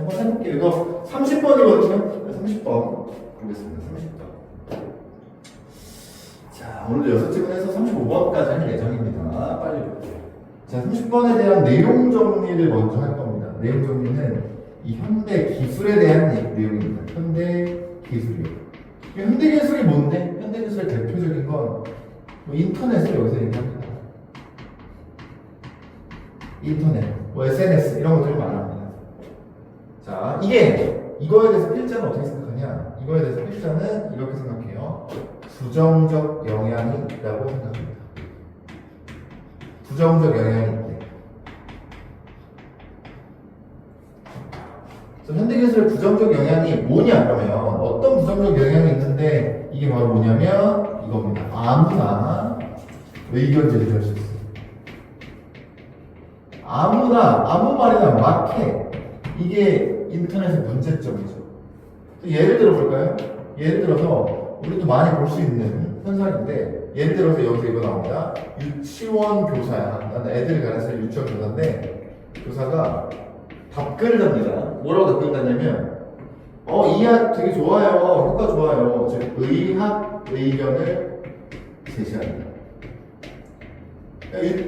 한번 해볼게요. 이거 30번이거든요. 30번 보겠습니다. 30번. 자, 오늘도 6질문에서 35번까지 할 예정입니다. 빨리 볼게요. 자, 30번에 대한 내용 정리를 먼저 할 겁니다. 내용 정리는 이 현대 기술에 대한 내용입니다. 현대 기술이요. 현대 기술이 뭔데? 현대 기술의 대표적인 건 뭐 인터넷을 여기서 얘기합니다. 인터넷, 뭐 SNS 이런 것들이 말합니다. 자, 이거에 대해서 필자는 어떻게 생각하냐? 이거에 대해서 필자는 이렇게 생각해요. 부정적 영향이 있다고 생각합니다. 부정적 영향이 있대. 그래서 현대기술의 부정적 영향이 뭐냐 그러면 어떤 부정적 영향이 있는데 이게 바로 뭐냐면 이겁니다. 아무나 의견 제시할 수 있어요. 아무나 아무 말이나 막 해. 이게 인터넷의 문제점이죠. 예를 들어 볼까요? 예를 들어서 우리도 많이 볼 수 있는 현상인데 예를 들어서 여기서 이거 나옵니다. 유치원 교사야. 나는 애들을 가르치는 유치원 교사인데 교사가 답글을 답니다. 뭐라고 답글 다냐면 이 학 되게 좋아요. 효과 좋아요. 즉 의학 의견을 제시합니다.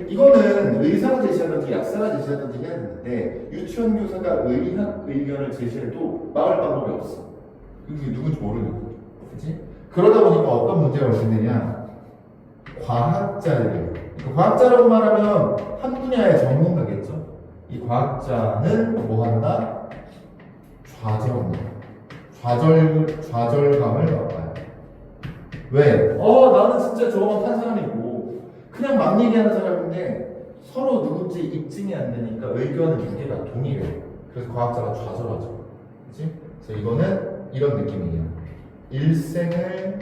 이거는 의사가 제시하든지 약사가 제시하든지 해야 되는데 유치원 교사가 의학 의견을 제시해도 막을 방법이 없어. 그게 누군지 모르니까. 그치? 그러다 보니까 어떤 문제가 발생되냐? 과학자를 과학자라고 말하면 한 분야의 전문가겠죠. 이 과학자는 뭐 한다? 좌절감을 맛봐요. 왜? 나는 진짜 저거만 탄 사람이고 그냥 막 얘기하는 사람인데 서로 누군지 입증이 안 되니까 의견의 무게가 동일해. 그래서 과학자가 좌절하죠. 그치? 그래서 이거는 이런 느낌이에요. 일생을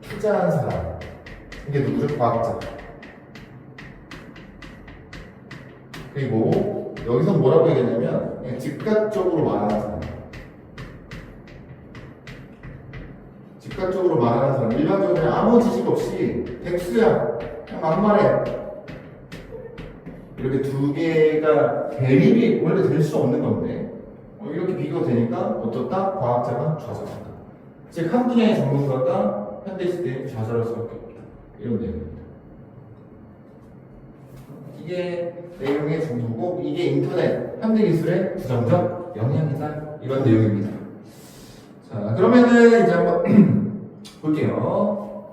투자한 사람. 이게 누구죠? 과학자. 그리고 여기서 뭐라고 얘기하냐면 그냥 즉각적으로 말하는 사람. 즉각적으로 말하는 사람. 일반적으로 그냥 아무 지식 없이 백수야. 그냥 막말해. 이렇게 두 개가 대립이 원래 될 수 없는 건데 이렇게 비교가 되니까 어떻다? 과학자가 좌절한다. 즉 한 분야의 전문가가 현대시대에 좌절할 수밖에 없다. 이런 내용입니다. 이게 내용의 전부고 이게 인터넷, 현대기술의 부정적 영향이다. 이런 내용입니다. 자, 그러면은 이제 한번 볼게요.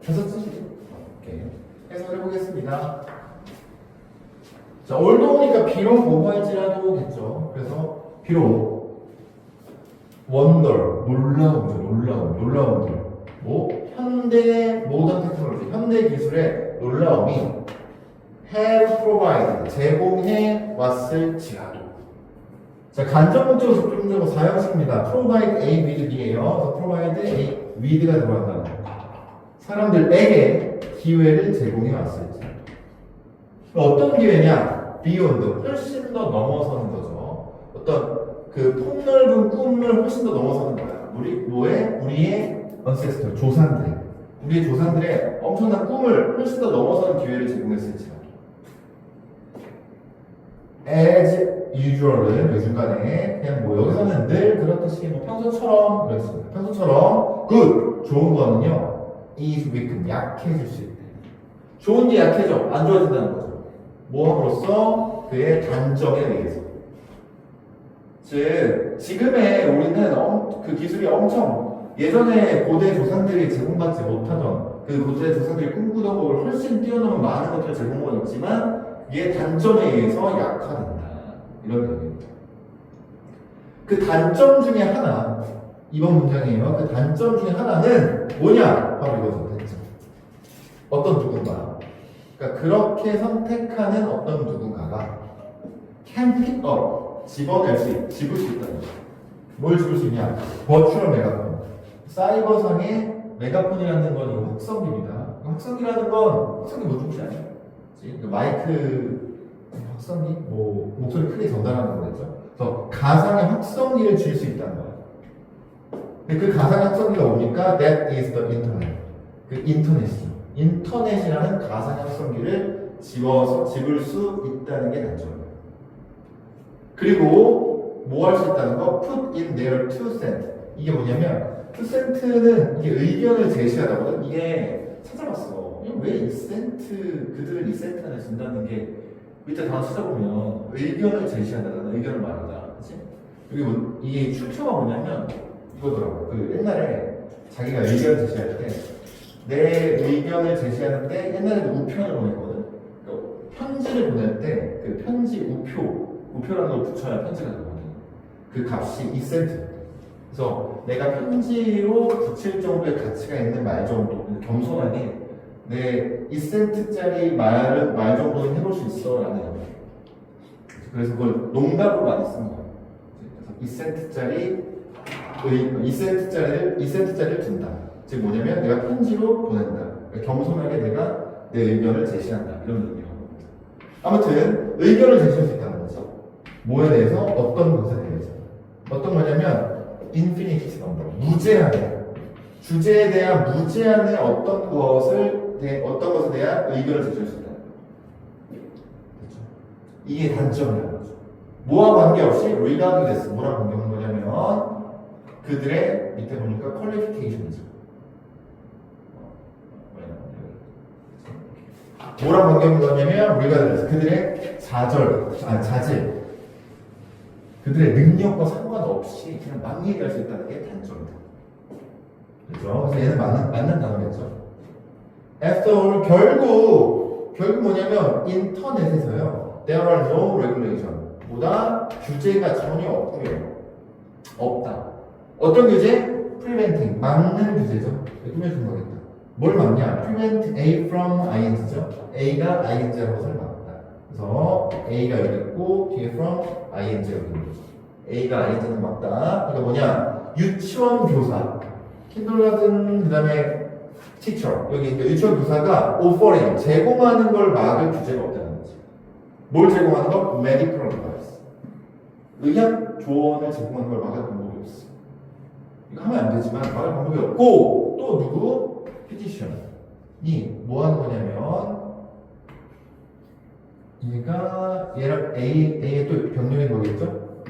해석 쓰시죠. 오케이. 해석을 해보겠습니다. 자, 올드오니까 비록 뭐할지라도겠죠. 그래서 비록 원더, 놀라움. 뭐 현대 모던 테크놀로지, 현대 기술의 놀라움이 have provided, 제공해 왔을지라도. 자, 간접 목적어, 접속 목적어 사형식입니다. provide A with B예요. 그래서 provide A with가 들어간다는 거. 사람들에게 기회를 제공해 왔을지라도. 어떤 기회냐? beyond, 훨씬 더 넘어서는 거죠. 어떤 그 폭넓은 꿈을 훨씬 더 넘어서는 거야. 우리의 ancestor, 우리의 조상들의 엄청난 꿈을 훨씬 더 넘어서는 기회를 제공했을지라도. as usual은 중간에 그냥 뭐 여기서는 늘 그렇듯이 뭐 평소처럼 그렇습니다. 평소처럼 good, 좋은 거는요 is weak, 약해질 수 있대. 좋은 게 약해져, 안 좋아진다는 거죠. 뭐 함으로써? 그의 단점에 의해서. 즉 지금의 우리는 그 기술이 엄청 예전에 고대 조상들이 제공받지 못하던 그 고대 조상들이 꿈꾸던 걸 훨씬 뛰어넘은 많은 것들을 제공하고 있지만 이게 단점에 의해서 약화된다. 이런 얘기입니다. 그 단점 중에 하나, 이번 문장이에요. 그 단점 중에 하나는 뭐냐? 바로 이거죠. 단점. 어떤 누군가. 그러니까 그렇게 선택하는 어떤 누군가가 can pick up, 집을 수 있다는 거죠. 뭘 집을 수 있냐? 버추얼 메가폰. 사이버상의 메가폰이라는 건 이거 확성기입니다. 확성기라는 건 확성기 뭐 중시 아니에요? 그 마이크 확성기? 뭐 목소리 크게 전달하는 거겠죠? 그래서 가상의 확성기를 줄 수 있다는 거예요. 근데 그 가상의 확성기가 뭡니까? That is the internet. 그 인터넷이라는 가상의 확성기를 집을 수 있다는 게 단점이에요. 그리고 뭐 할 수 있다는 거? put in their 2cent. 이게 뭐냐면 2cent는 이게 의견을 제시하다거든. 이게 찾아봤어. 이게 왜 2cent 그들은 2cent 안에 준다는 게 밑에 단어 찾아보면 의견을 제시한다는 의견을 말한다. 그치? 그리고 이게 출처가 뭐냐면 이거더라고. 그 옛날에 자기가 의견을 제시할 때 내 의견을 제시하는데 옛날에는 우편을 보냈거든. 그러니까 편지를 보낼 때 그 편지 우표라는 걸 붙여야 편지가 되거든. 그 값이 2센트. 그래서 내가 편지로 붙일 정도의 가치가 있는 말 정도, 겸손하게 내 2센트짜리 말 정도는 해볼 수 있어 라는 의미. 그래서 그걸 농담으로 많이 쓴 거야. 그래서 2센트짜리를 둔다. 즉 뭐냐면 내가 편지로 보낸다. 그러니까 겸손하게 내가 내 의견을 제시한다. 이런 의미가 겁니다. 아무튼 의견을 제시할 수 있다는 거죠. 뭐에 대해서? 어떤 것에 대해서. 어떤 거냐면 infinite number, 무제한의 주제에 대한 무제한의 어떤 것에 대한 의견을 제시할 수 있다. 그렇죠? 이게 단점이라는 거죠. 뭐와 관계없이 regardless, 뭐랑 관계없는 거냐면 그들의 밑에 보니까 qualification이죠. 뭐랑 관계없는 거냐면 regardless, 그들의 자질, 그들의 능력과 상관없이 그냥 막 얘기할 수 있다는 게 단점이다. 그렇죠? 그래서 얘는 맞는 단어겠죠. After all, 결국 뭐냐면 인터넷에서요, there are no regulation, 보다 규제가 전혀 없다. 어떤 규제? preventing, 막는 규제죠. 꾸며준 거겠다. 뭘 막냐? prevent A from ing죠. A가 ing라는 것을 막다. 그래서 A가 여기 있고 뒤에 from ing가 여기 있는 거죠. A가 ing는 막다. 그러니까 뭐냐? 유치원 교사, 킨더가든 그다음에 teacher, 여기 유치원 교사가 offering, 제공하는 걸 막을 규제가 없다는 거지. 뭘 제공하는 거? medical advice, 의학 조언을 제공하는 걸 막을 방법이 없어. 이거 하면 안 되지만 막을 방법이 없고, 또 누구? petition이 뭐 하는 거냐면 얘랑 A의 또 병렬인 거겠죠?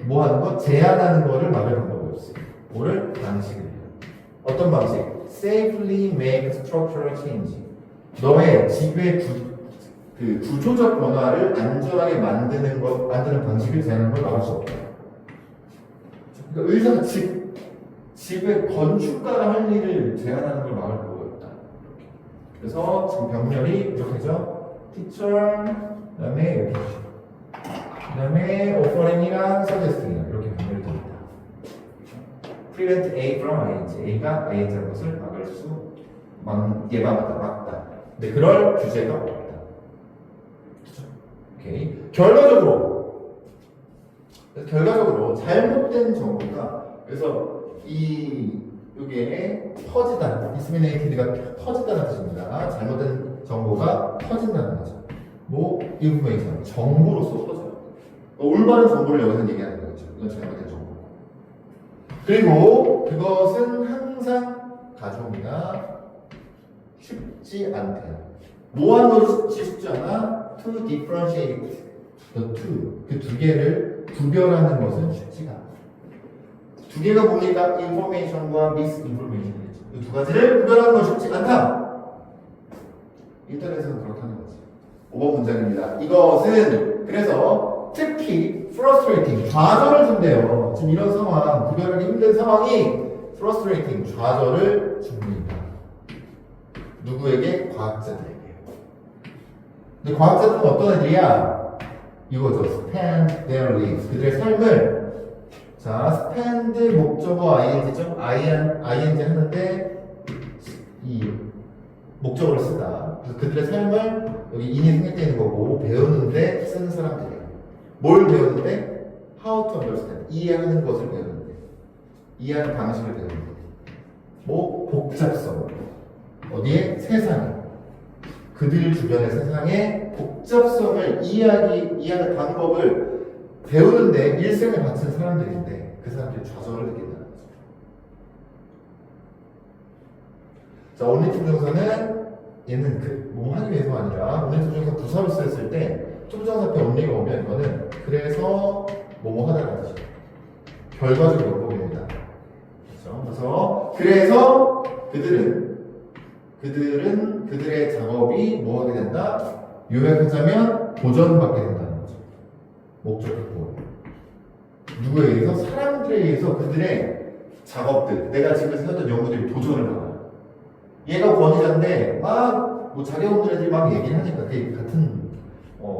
뭐 하는 거? 제한하는 거를 막을 방법이 없어. 뭐를? 방식을 해요. 어떤 방식? safely make structural change. 너의 집의 구조적 변화를 안전하게 만드는 방식을 제한하는 걸 막을 수 없다. 그러니까 의사가 집의 건축가가 할 일을 제한하는 걸 막을 방법이 없다. 그래서 지금 병렬이 이렇게죠. teacher, 그다음에 offering이랑 suggesting이랑 이렇게 병렬이 됩니다. prevent A from ing, A가 ing라는 것을 막을 수 막다. 근데 그럴 규제가 없다. 그렇죠? 오케이. 결과적으로 잘못된 정보가, 그래서 이게 퍼지다, disseminated가 퍼진다는 뜻입니다. 잘못된 정보가 퍼진다는 거죠. 뭐 information, 정보로서 퍼져요. 올바른 정보를 여기서 얘기하는 거죠. 이건 잘못된 정보. 그리고 그것은 항상 가져오기가 쉽지 않대요. 뭐 하는 것이 쉽지 않아? To differentiate the two. 그 두 개를 구별하는 것은 쉽지가 않아. 두 개가 뭡니까? information과 misinformation이죠. 이 두 가지를 구별하는 건 쉽지 않다. 인터넷에서는 그렇다는 거지. 5번 문장입니다. 이것은 그래서 특히 frustrating, 좌절을 준대요. 지금 이런 상황, 구별하기 힘든 상황이 frustrating, 좌절을 줍니다. 누구에게? 과학자들에게. 근데 과학자들은 어떤 애들이야? 이거죠. spend their lives. 그들의 삶을, 자, spend 목적어 ing죠. ing 하는데 이 목적어를 쓰다. 그래서 그들의 삶을 여기 인이 생략되어 있는 거고, 배우는데 쓰는 사람들이에요. 뭘 배우는데? How to understand. 이해하는 것을 배우는데, 이해하는 방식을 배우는데, 뭐 복잡성. 어디에? 세상에. 그들 주변의 세상의 복잡성을 이해하는 방법을 배우는데 일생을 바친 사람들인데 그 사람들이 좌절을 느낀다는 거죠. 자, 오늘 팀 정서는 얘는 뭐 하기 위해서가 아니라 오늘 투정사 부사로 쓰였을 때 투부정사 앞에 only가 오면 이거는 그래서 뭐뭐 하다라는 뜻이에요. 결과적 용법입니다. 그렇죠? 그래서 그들의 작업이 뭐 하게 된다? 요약하자면 도전받게 된다는 거죠. 목적 확보. 누구에 의해서? 사람들에 의해서 그들의 작업들, 내가 지금까지 했던 연구들이 도전을 받아요. 얘가 권위자인데 막 뭐 자기 업무들이 막 얘기를 하니까 그게 같은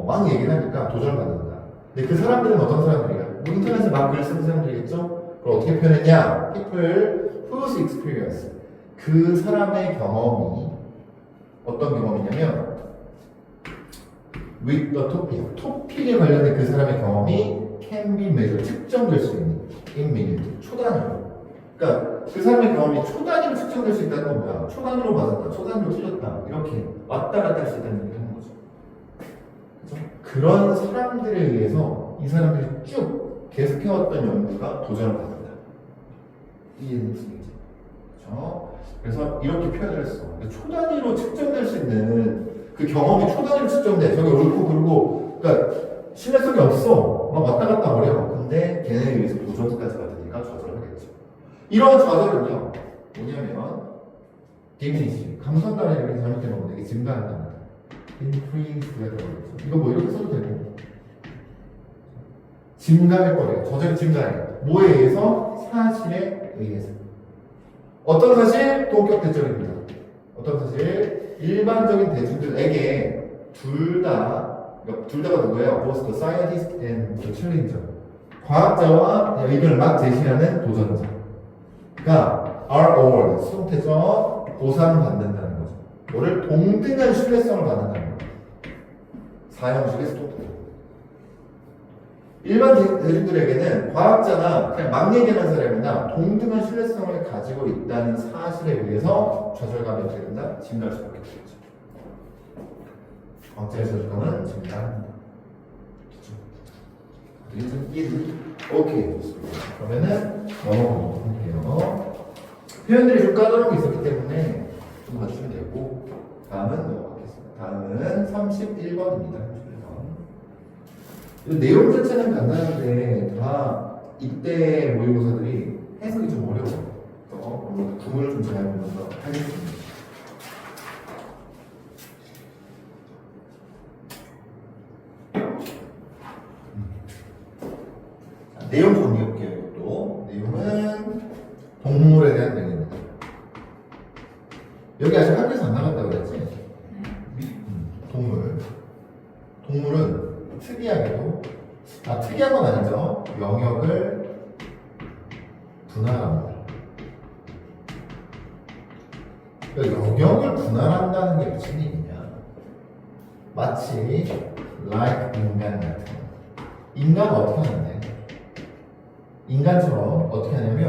막 얘기를 하니까 도전을 받는다. 근데 그 사람들은 어떤 사람들이야? 뭐 인터넷에 막 글 쓰는 사람들이겠죠? 그걸 어떻게 표현했냐? People whose experience. 그 사람의 경험이 어떤 경험이냐면 with the topic. 토픽에 관련된 그 사람의 경험이 can be measured. 측정될 수 있는 in minute. 초단위로. 그러니까 그 사람의 경험이 초단위로 측정될 수 있다는 건 뭐야? 초단위로 맞았다, 초단위로 틀렸다 이렇게 왔다 갔다 할 수 있다는 얘기를 하는 거죠. 그렇죠? 그런 사람들에 의해서 이 사람들이 쭉 계속해왔던 연구가 도전을 받는다. 이해는 무슨 얘기지? 그렇죠? 그래서 이렇게 표현을 했어. 초단위로 측정될 수 있는 그 경험이 초단위로 측정돼. 저게 옳고 그르고 그러니까 신뢰성이 없어. 막 왔다 갔다 어려워. 근데 걔네에 의해서 도전까지 받으니까 좌절을 하겠죠. 이런 좌절은요, 뭐냐면, 디미니시, 감소한다는 이렇게 잘못된 거거든요. 이게 증가한다는. increase가 들어가겠죠. 이거 뭐 이렇게 써도 되고. 증가할 거래요. 저절로 증가해. 뭐에 의해서? 사실에 의해서. 어떤 사실? 동격 대절입니다. 어떤 사실? 일반적인 대중들에게 둘다가 누구예요? Both the scientist and the challenger. 과학자와 의견을 막 제시하는 도전자. 그러니까 are awarded, 수동태죠. 보상받는다는 거죠. 뭐를 동등한 신뢰성을 받는다는 거죠. 사형식의 수동태. 일반 대중들에게는 과학자나 그냥 막 얘기하는 사람이나 동등한 신뢰성을 가지고 있다는 사실에 의해서 좌절감이 어떻게 된다? 증가할 수밖에 없겠죠. 과학자의 좌절감은 증가합니다. 오케이, 좋습니다. 그러면은 넘어가도록 할게요. 표현들이 좀 까다로운 게 있었기 때문에 좀 봐주시면 되고, 다음은 넘어가겠습니다. 다음은 31번입니다. 31번. 내용 자체는 간단한데 다 이때 모의고사들이 해석이 좀 어려워요. 구문을 좀 잘 보면서 하겠습니다. 내용 정리할게요. 이것도 내용은 동물에 대한 내용입니다. 여기 아직 학교에서 안 나갔다고 그랬지? 동물은 특이하게도 특이한 건 아니죠. 영역을 분할합니다. 그러니까 영역을 분할한다는 게 무슨 얘기냐? 마치 like 인간 같은 인간은 어떻게 하는데? 인간처럼 어떻게 하냐면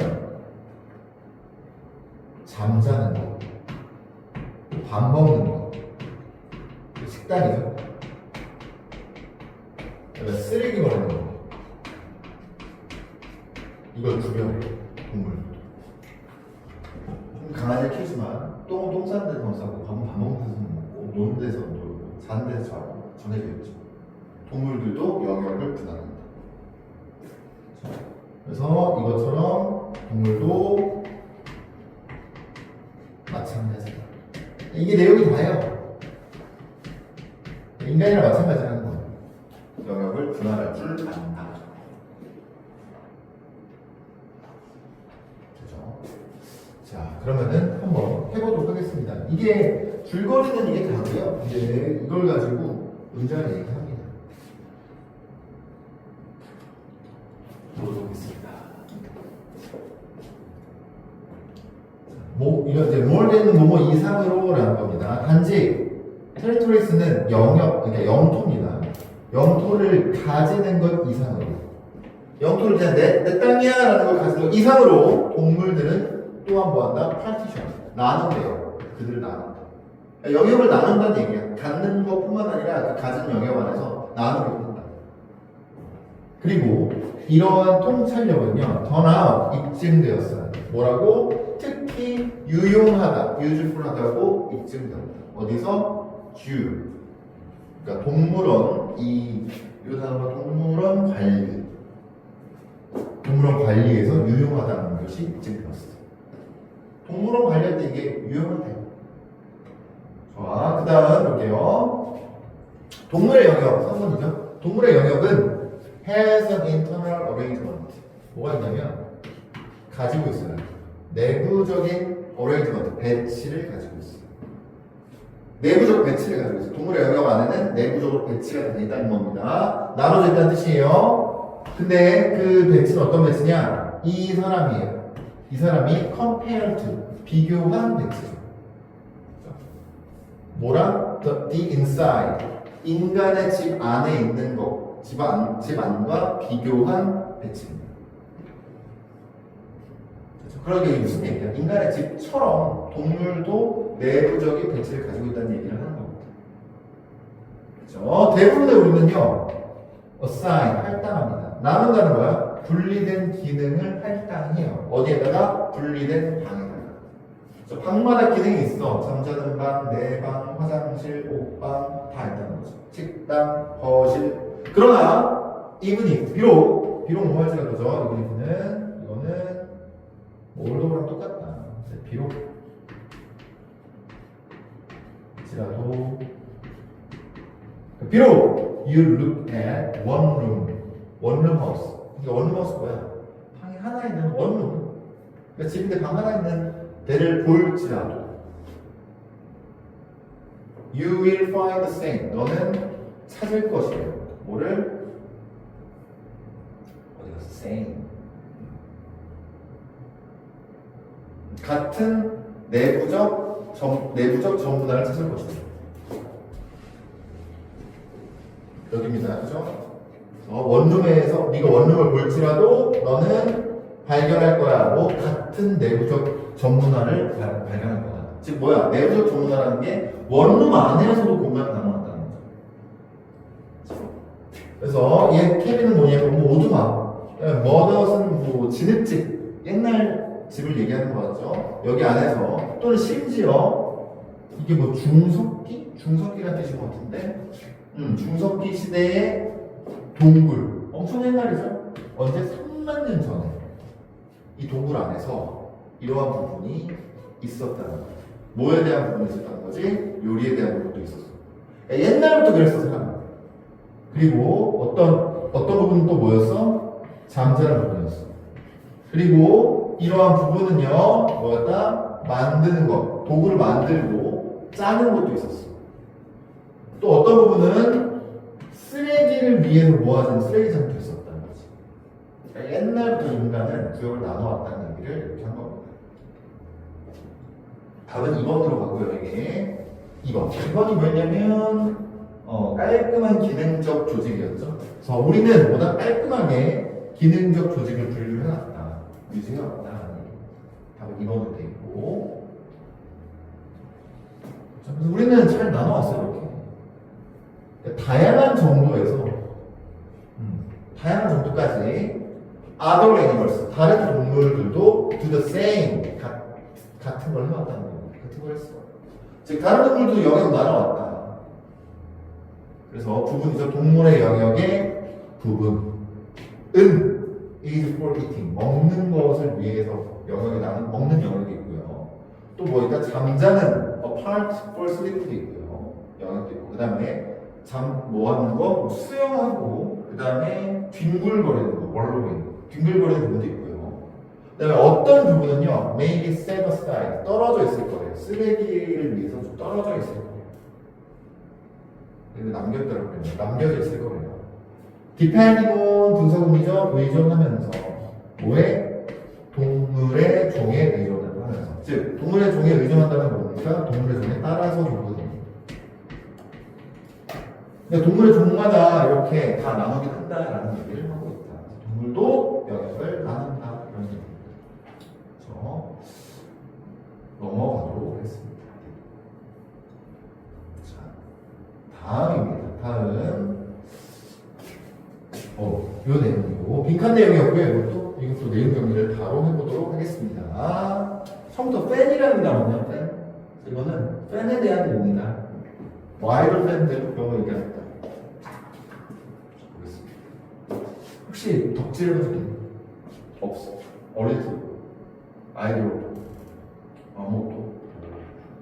잠자는 거, 밥 먹는 거, 식단이죠. 그다음에 쓰레기 버리는 거, 이걸 구별해요. 동물. 강아지를 키우지만 똥 싸는 데서 싸고 밥은 밥 먹는 데서 먹고 노는 데서 놀고 자는 데서 자고 정해져 있죠. 동물들도 영역을 분할합니다. 그래서 이것처럼 동물도 마찬가지다. 이게 내용이 다예요. 인간이랑 마찬가지라는 거예요. 영역을 분할할 줄 안다. 그죠? 자, 그러면은 한번 해보도록 하겠습니다. 이게 줄거리는 이게 다고요. 이제 이걸 가지고 문장을 얘기합니다. 보겠습니다. 이건 이제 more than 뭐뭐 이상으로라는 겁니다. 단지 territories는 영역, 그러니까 영토입니다. 영토를 가지는 것 이상으로. 영토를 그냥 내 땅이야라는 걸 가지는 것 이상으로 동물들은 또한 뭐한다? partition. 나눈대요. 그들을 나눈다. 영역을 나눈다는 얘기야. 갖는 것뿐만 아니라 그 가진 영역 안에서 나누기도 한다. 그리고 이러한 통찰력은요, 더나 입증되었어요. 뭐라고? 특히 유용하다, 유즈풀하다고 입증되었다. 어디서? Zoo. 그러니까 동물원, 이 단어가 동물원 관리. 동물원 관리에서 유용하다는 것이 입증되었어. 동물원 관리할 때 이게 유용하대. 좋아. 그 다음 볼게요. 동물의 영역, 3번이죠. 동물의 영역은 has an internal arrangement. 뭐가 있냐면, 가지고 있어요. 내부적인 arrangement, 배치를 가지고 있어요. 내부적 배치를 가지고 있어요. 동물의 영역 안에는 내부적으로 배치가 되어 있다는 겁니다. 나눠져 있다는 뜻이에요. 근데 그 배치는 어떤 배치냐? 이 사람이에요. 이 사람이 compared to, 비교한 배치죠. 뭐랑? The inside. 인간의 집 안에 있는 것, 집 안과 비교한 배치입니다. 그렇죠? 그러니까 이게 무슨 얘기야? 인간의 집처럼 동물도 내부적인 배치를 가지고 있다는 얘기를 하는 겁니다. 그렇죠? 대부분의 우리는요, assign, 할당합니다. 나눈다는 거야. 분리된 기능을 할당해요. 어디에다가? 분리된 방에다가. 방마다 기능이 있어. 잠자는 방, 내 방, 화장실, 옷방 다 있다는 거죠. 식당, 거실. 그러나 이브닝, 비록 뭐 할지라도죠. 이거는 올도랑 똑같다. 비록 you look at one room house. 이게 원룸 하우스 뭐야? 방이 하나 있는 원룸. 그러니까 집인데 방 하나 있는 데를 볼지라도 you will find the same. 너는 찾을 것이에요. 뭐를? 어디가 same. 같은 내부적 전분할을 찾을 것이다. 여기입니다. 그죠? 원룸에서 네가 원룸을 볼지라도 너는 발견할 거야. 뭐 같은 내부적 전문화를 발견할 거야. 즉 뭐야? 내부적 전문화라는 게 원룸 안에서도 공간이 남아났다는 거죠. 그래서 얘 케빈은 뭐냐면 뭐 오두막, 머더스는 뭐 진흙집, 옛날 집을 얘기하는 거 같죠. 여기 안에서 또는 심지어 이게 뭐 중석기란 뜻인 것 같은데, 중석기 시대의 동굴, 엄청 옛날이죠. 언제 3만 년 전에 이 동굴 안에서 이러한 부분이 있었다는 거예요. 뭐에 대한 부분이 있었다는 거지? 요리에 대한 부분도 있었어. 옛날부터 그랬어, 사람. 그리고 어떤 부분은 또 뭐였어? 잠자는 부분이었어. 그리고 이러한 부분은요, 뭐였다? 만드는 것, 도구를 만들고 짜는 것도 있었어. 또 어떤 부분은 쓰레기를 위해서 모아진 쓰레기장도 있었다는 거지. 그러니까 옛날부터 인간은 구역을 나눠왔다는 얘기를 이렇게 한 겁니다. 답은 2번으로 가고요, 이게. 2번이 뭐였냐면, 깔끔한 기능적 조직이었죠. 그래서 우리는 보다 깔끔하게 기능적 조직을 분류해놨다. 유지해왔다. 답은 2번으로 돼 있고. 그래서 우리는 잘 나눠왔어요, 이렇게. 다양한 정도에서, 다양한 정도까지 other animals, 다른 동물들도 do the same, 같은 걸 해왔다는 겁니다. 같은 걸 했어. 즉 다른 동물도 영역 나눠왔다. 그래서 부분이죠. 동물의 영역의 부분은 is for eating, 먹는 것을 위해서 영역이 먹는 영역이 있고요. 또 뭐니까 잠자는 a part for sleep도 있고요. 영역도 있고. 그 다음에 뭐 하는 거? 수영하고, 그 다음에 뒹굴거리는 거, 뒹굴거리는 부분도 있고요. 그 다음에 어떤 부분은요, maybe set aside, 떨어져 있을 거예요. 쓰레기를 위해서 좀 떨어져 있을 거예요. 이거 남겨져 있을 거예요. depending on 분사구문이죠. 의존하면서. 뭐에? 동물의 종에 의존을 하면서. 즉, 동물의 종에 의존한다는 건 뭡니까? 동물의 종에 따라서 조건입니다. 근데 동물의 종마다 이렇게 다 나누긴 한다라는 얘기를 하고 있다. 동물도 영역을 나눈다. 이런 얘기입니다. 그래서 넘어가도록 하겠습니다. 자, 다음입니다. 다음. 요 내용이고. 빈칸 내용이었고요. 이것도 내용 정리를 바로 해보도록 하겠습니다. 처음부터 팬이라는 단어는요, 팬. 이거는 팬에 대한 의미다. 뭐 아이돌 팬들 그런 거 얘기합니다. 혹시 덕질해본 적 있니? 없어. 어릴 때 아이돌 아무것도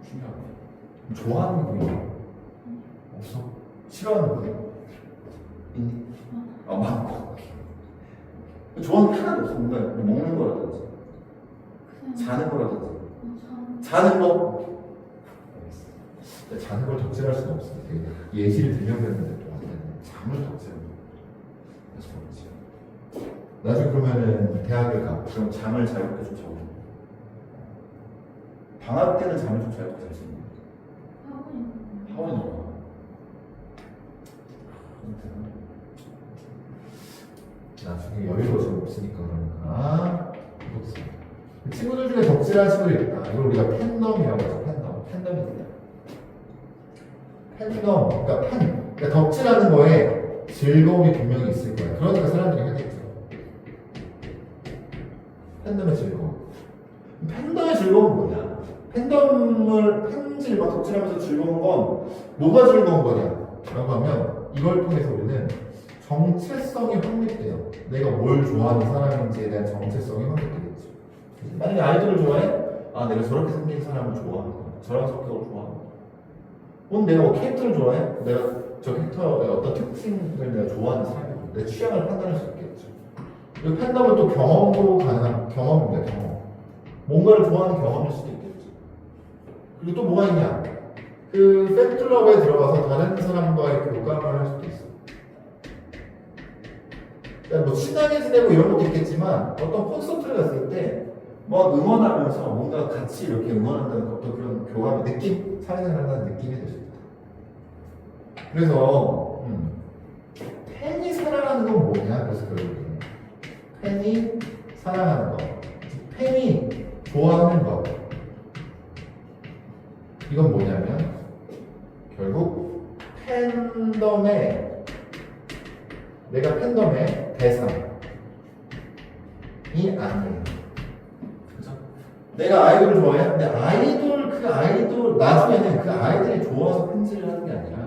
신기하네. 좋아하는 거 있니? 없어. 싫어하는 거 있니? 아 많고. 좋아하는 게 하나도 없어. 뭔가 먹는 거라든지 자는 거라든지 자는 거. 자는 걸 덕질할 수는 없어. 예시를 들려고 했는데 또 잠을 덕질하는 나중에 그러면은 대학을 가. 그럼 잠을 자유롭게 좀 자고. 방학 때는 잠을 좀 자유롭게 잘 수 있는. 학원이구나. 나중에 여유가 좀 없으니까 그러니까. 친구들 중에 덕질하는 친구들 있다. 이걸 우리가 팬덤이라고 하죠. 팬덤입니다. 팬덤, 그러니까 덕질하는 거에 즐거움이 분명히 있을 거야. 그러니까 사람들이 하겠죠. 팬덤의 즐거움. 팬덤의 즐거움은 뭐냐? 팬질 막 덕질하면서 즐거운 건 뭐가 즐거운 거냐? 라고 하면 이걸 통해서 우리는 정체성이 확립돼요. 내가 뭘 좋아하는 사람인지에 대한 정체성이 확립되겠죠. 만약에 아이돌을 좋아해? 아, 내가 저렇게 생긴 사람을 좋아하는구나. 저런 성격을 좋아하는구나. 혹은 내가 뭐 캐릭터를 좋아해? 내가 저 캐릭터의 어떤 특징을 내가 좋아하는 사람이고 내 취향을 판단할 수 있겠죠. 이 팬덤은 또 경험으로 가능한 경험입니다. 경험. 뭔가를 좋아하는 경험일 수도 있겠죠. 그리고 또 뭐가 있냐? 그 팬클럽에 들어가서 다른 사람과의 교감을 할 수도 있어. 그러니까 뭐 친하게 지내고 이런 것도 있겠지만 어떤 콘서트를 갔을 때 막 응원하면서 뭔가 같이 이렇게 응원한다는 어떤 그런 교감의 느낌, 사회생활 한다는 느낌이 될 수 있다. 그래서 팬이 사랑하는 건 뭐냐? 그래서 결국에 팬이 사랑하는 것, 팬이 좋아하는 것, 이건 뭐냐면 결국 내가 팬덤의 대상이 아니에요. 그죠? 내가 아이돌을 좋아해? 근데 아이돌 나중에는 그 아이들이 좋아서 팬질을 하는 게 아니라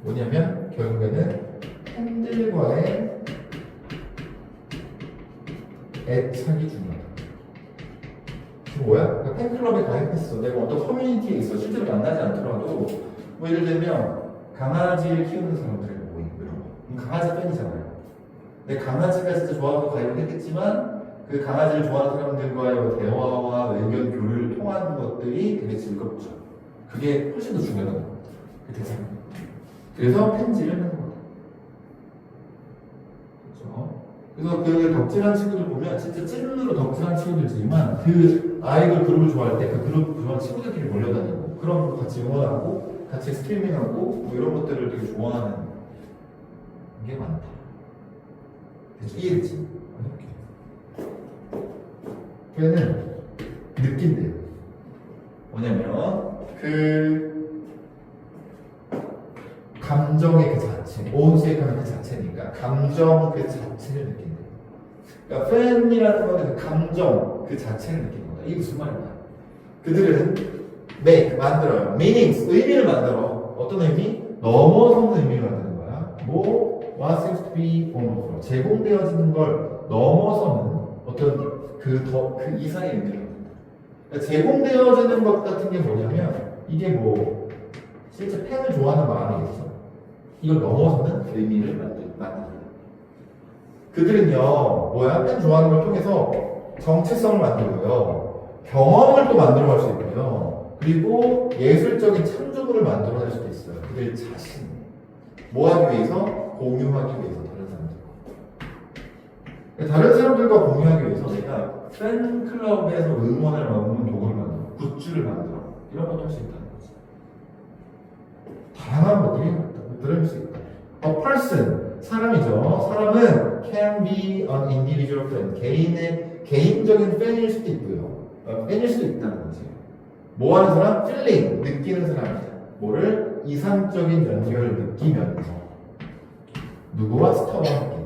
뭐냐면 결국에는 팬들과의 애착이 중요하다. 지금 뭐야? 그러니까 팬클럽에 가입했어. 내가 어떤 커뮤니티에 있어. 실제로 만나지 않더라도 뭐 예를 들면 강아지를 키우는 사람들의 모임 이런 거. 강아지 팬이잖아요. 내 강아지가 진짜 좋아하고 가입을 했겠지만 그 강아지를 좋아하는 사람들과의 대화와 의견 교류를 통하는 것들이 되게 즐겁죠. 그게 훨씬 더 중요한 거예요. 그 대상. 그래서 팬질을 하는 거예요. 그래서 그 덕질한 친구들 보면 진짜 찐으로 덕질한 친구들이지만 그 아이돌 그룹을 좋아할 때 그 그룹 좋아하는 친구들끼리 몰려다니고 그런 거 같이 응원하고 같이 스트리밍하고 뭐 이런 것들을 되게 좋아하는 게 많다. 이해되지? 걔는 느낀대요. 뭐냐면 그 감정의 그 자체, 온수익하는 그 자체니까 감정 그 자체를 느낀대요. 그러니까 팬이라는 거는 그 감정 그 자체를 느끼는 거다. 이게 무슨 말이냐? 그들은 make 만들어요. meanings 의미를 만들어. 어떤 의미? 넘어서는 의미를 만드는 거야. 뭐 what seems to be on 제공되어지는 걸 넘어서는 어떤 그 이상의 의미를 만든다. 그러니까 제공되어지는 것 같은 게 뭐냐면 이게 뭐 실제 팬을 좋아하는 마음이겠죠. 이걸 넘어서는 의미를 만든다. 그들은요, 뭐야? 팬 좋아하는 걸 통해서 정체성을 만들고요, 경험을 또 만들어갈 수 있고요, 그리고 예술적인 창조물을 만들어낼 수도 있어요. 그들 자신. 뭐 하기 위해서? 공유하기 위해서 다른 사람들과 공유하기 위해서 내가 팬클럽에서 응원을 먹는 도구를 만들어, 굿즈를 만들어, 이런 것도 할 수 있다는 거지. 다양한 것들이 들을 수 있다. A person, 사람이죠. 사람은 can be an individual fan, 개인적인 팬일 수도 있고요. 팬일 수도 있다는 거지. 뭐 하는 사람? feeling, 느끼는 사람이죠. 뭐를? 이상적인 연결을 느끼면서 누구와? 스타와 함께.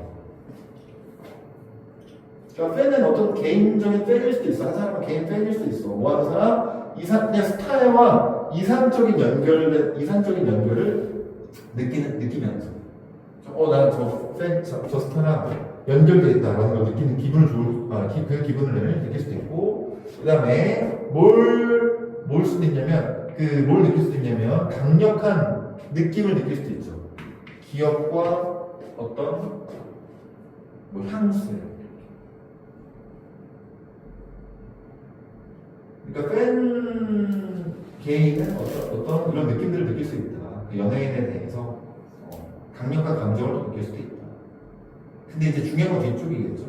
그러니까 팬은 어떤 개인적인 팬일 수도 있어. 한 사람은 개인 팬일 수도 있어. 뭐 하는 사람? 그냥 스타일과 이상적인 연결을 느끼면서 나는 저 스타랑 연결되어 있다라는 걸 느끼는 그 기분을 느낄 수도 있고, 그 다음에 뭘 수도 있냐면, 뭘 느낄 수도 있냐면, 강력한 느낌을 느낄 수도 있죠. 기억과 어떤, 향수. 그러니까 개인은 어떤 이런 느낌들을 느낄 수 있다. 그 연예인에 대해서 강력한 감정을 느낄 수도 있다. 근데 이제 중요한 건 뒤쪽이겠죠.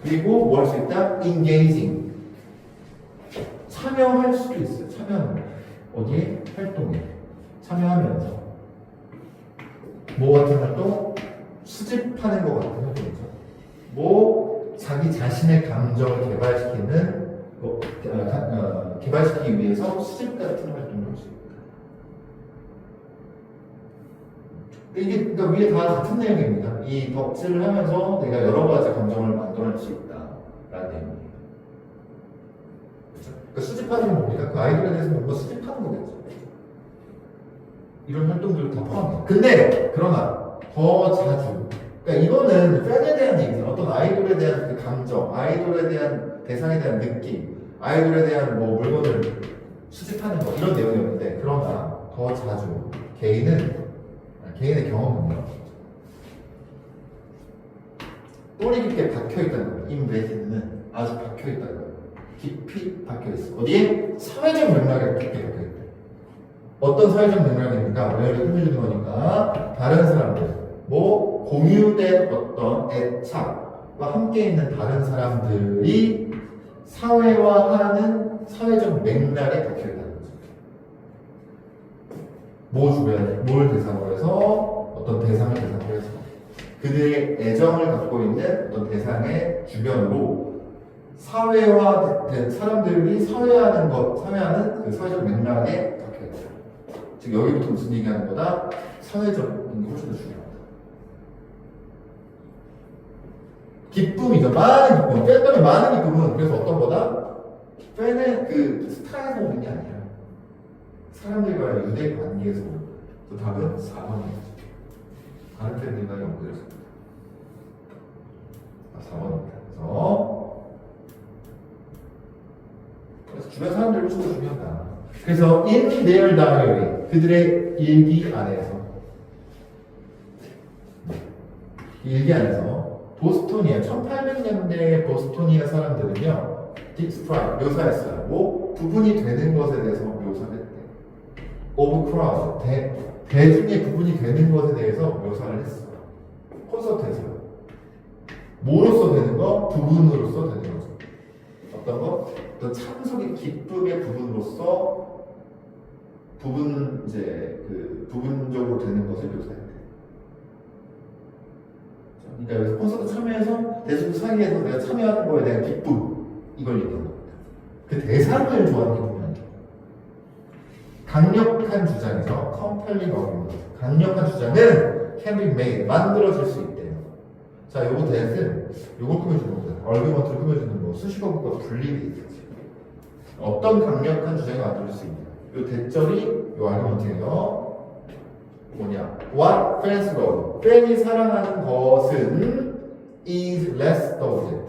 그리고 뭐 할 수 있다? engaging. 참여할 수도 있어요. 참여하는 거. 어디에? 활동에. 참여하면서. 뭐 같은 활동? 수집하는 것 같은 활동이죠. 자기 자신의 감정을 개발시키기 위해서 수집 같은 활동을 할 수 있다. 이게 그러니까 위에 다 같은 내용입니다. 이 덕질을 하면서 내가 여러 가지 감정을 만들어낼 수 있다라는 내용이에요. 그렇죠? 그러니까 수집하는 건 뭡니까? 그 아이돌에 대해서 뭔가 수집하는 거겠죠. 이런 활동들을 다 포함해요. 근데 그러나 더 자주, 그러니까 이거는 팬에 대한 얘기잖아. 어떤 아이돌에 대한 그 감정, 아이돌에 대한 대상에 대한 느낌, 아이돌에 대한 물건을 수집하는 거 이런 내용이었는데, 그러나 더 자주 개인의 경험은요, 뿌리 깊게 박혀있다는 거예요. 임베디드는 아주 박혀있다는 거예요. 깊이 박혀있어. 어디에? 사회적 맥락에 깊게 박혀있다. 어떤 사회적 맥락입니까? 왜냐면 꾸며주는 거니까 다른 사람들, 공유된 어떤 애착과 함께 있는 다른 사람들이 사회화하는 사회적 맥락에 박혀있다는 거죠. 뭘 대상으로 해서 어떤 대상을 대상으로 해서 그들의 애정을 갖고 있는 어떤 대상의 주변으로 사회화된 사람들이 사회하는 그 사회적 맥락에 박혀있다. 즉 여기부터 무슨 얘기하는 거다? 사회적인 게 훨씬 더 중요하다. 기쁨이죠. 많은 기쁨. 팬덤의 많은 기쁨은 그래서 어떤 거다? 팬의 그 스타에서 오는 게 아니라 사람들과의 유대 관계에서 그 답은 4번이에요. 다른 팬들과 연구해서 4번입니다. 그래서 주변 사람들이 훨씬 더 중요하다. 그래서 in their diary, 그들의 일기 안에서 보스토니아 1800년대의 보스토니아 사람들은요, describe 묘사했어요. 부분이 되는 것에 대해서 묘사를 했대. of crowd 대중의 부분이 되는 것에 대해서 묘사를 했어. 콘서트에서요. 뭐로서 되는 거? 부분으로서 되는 거죠. 어떤 거? 어떤 참석의 기쁨의 부분으로서 부분적으로 되는 것을 묘사했대. 그러니까 여기서 콘서트 참여해서 대중 사이에서 내가 참여하는 거에 대한 기쁨, 이걸 얘기하는 겁니다. 그 대상을 좋아하는 기쁨이 아니에요. 강력한 주장이죠. compelling argument. 강력한 주장은 can be made, 만들어질 수 있대요. 자, 요거 대신 요걸 꾸며주는 겁니다. 얼그먼트를 꾸며주는 거, 수식어국과 분리돼 있겠지. 어떤 강력한 주장을 만들 수 있냐. 요 대절이 요 얼그먼트예요. What fans love. 팬이 사랑하는 것은 is less the object.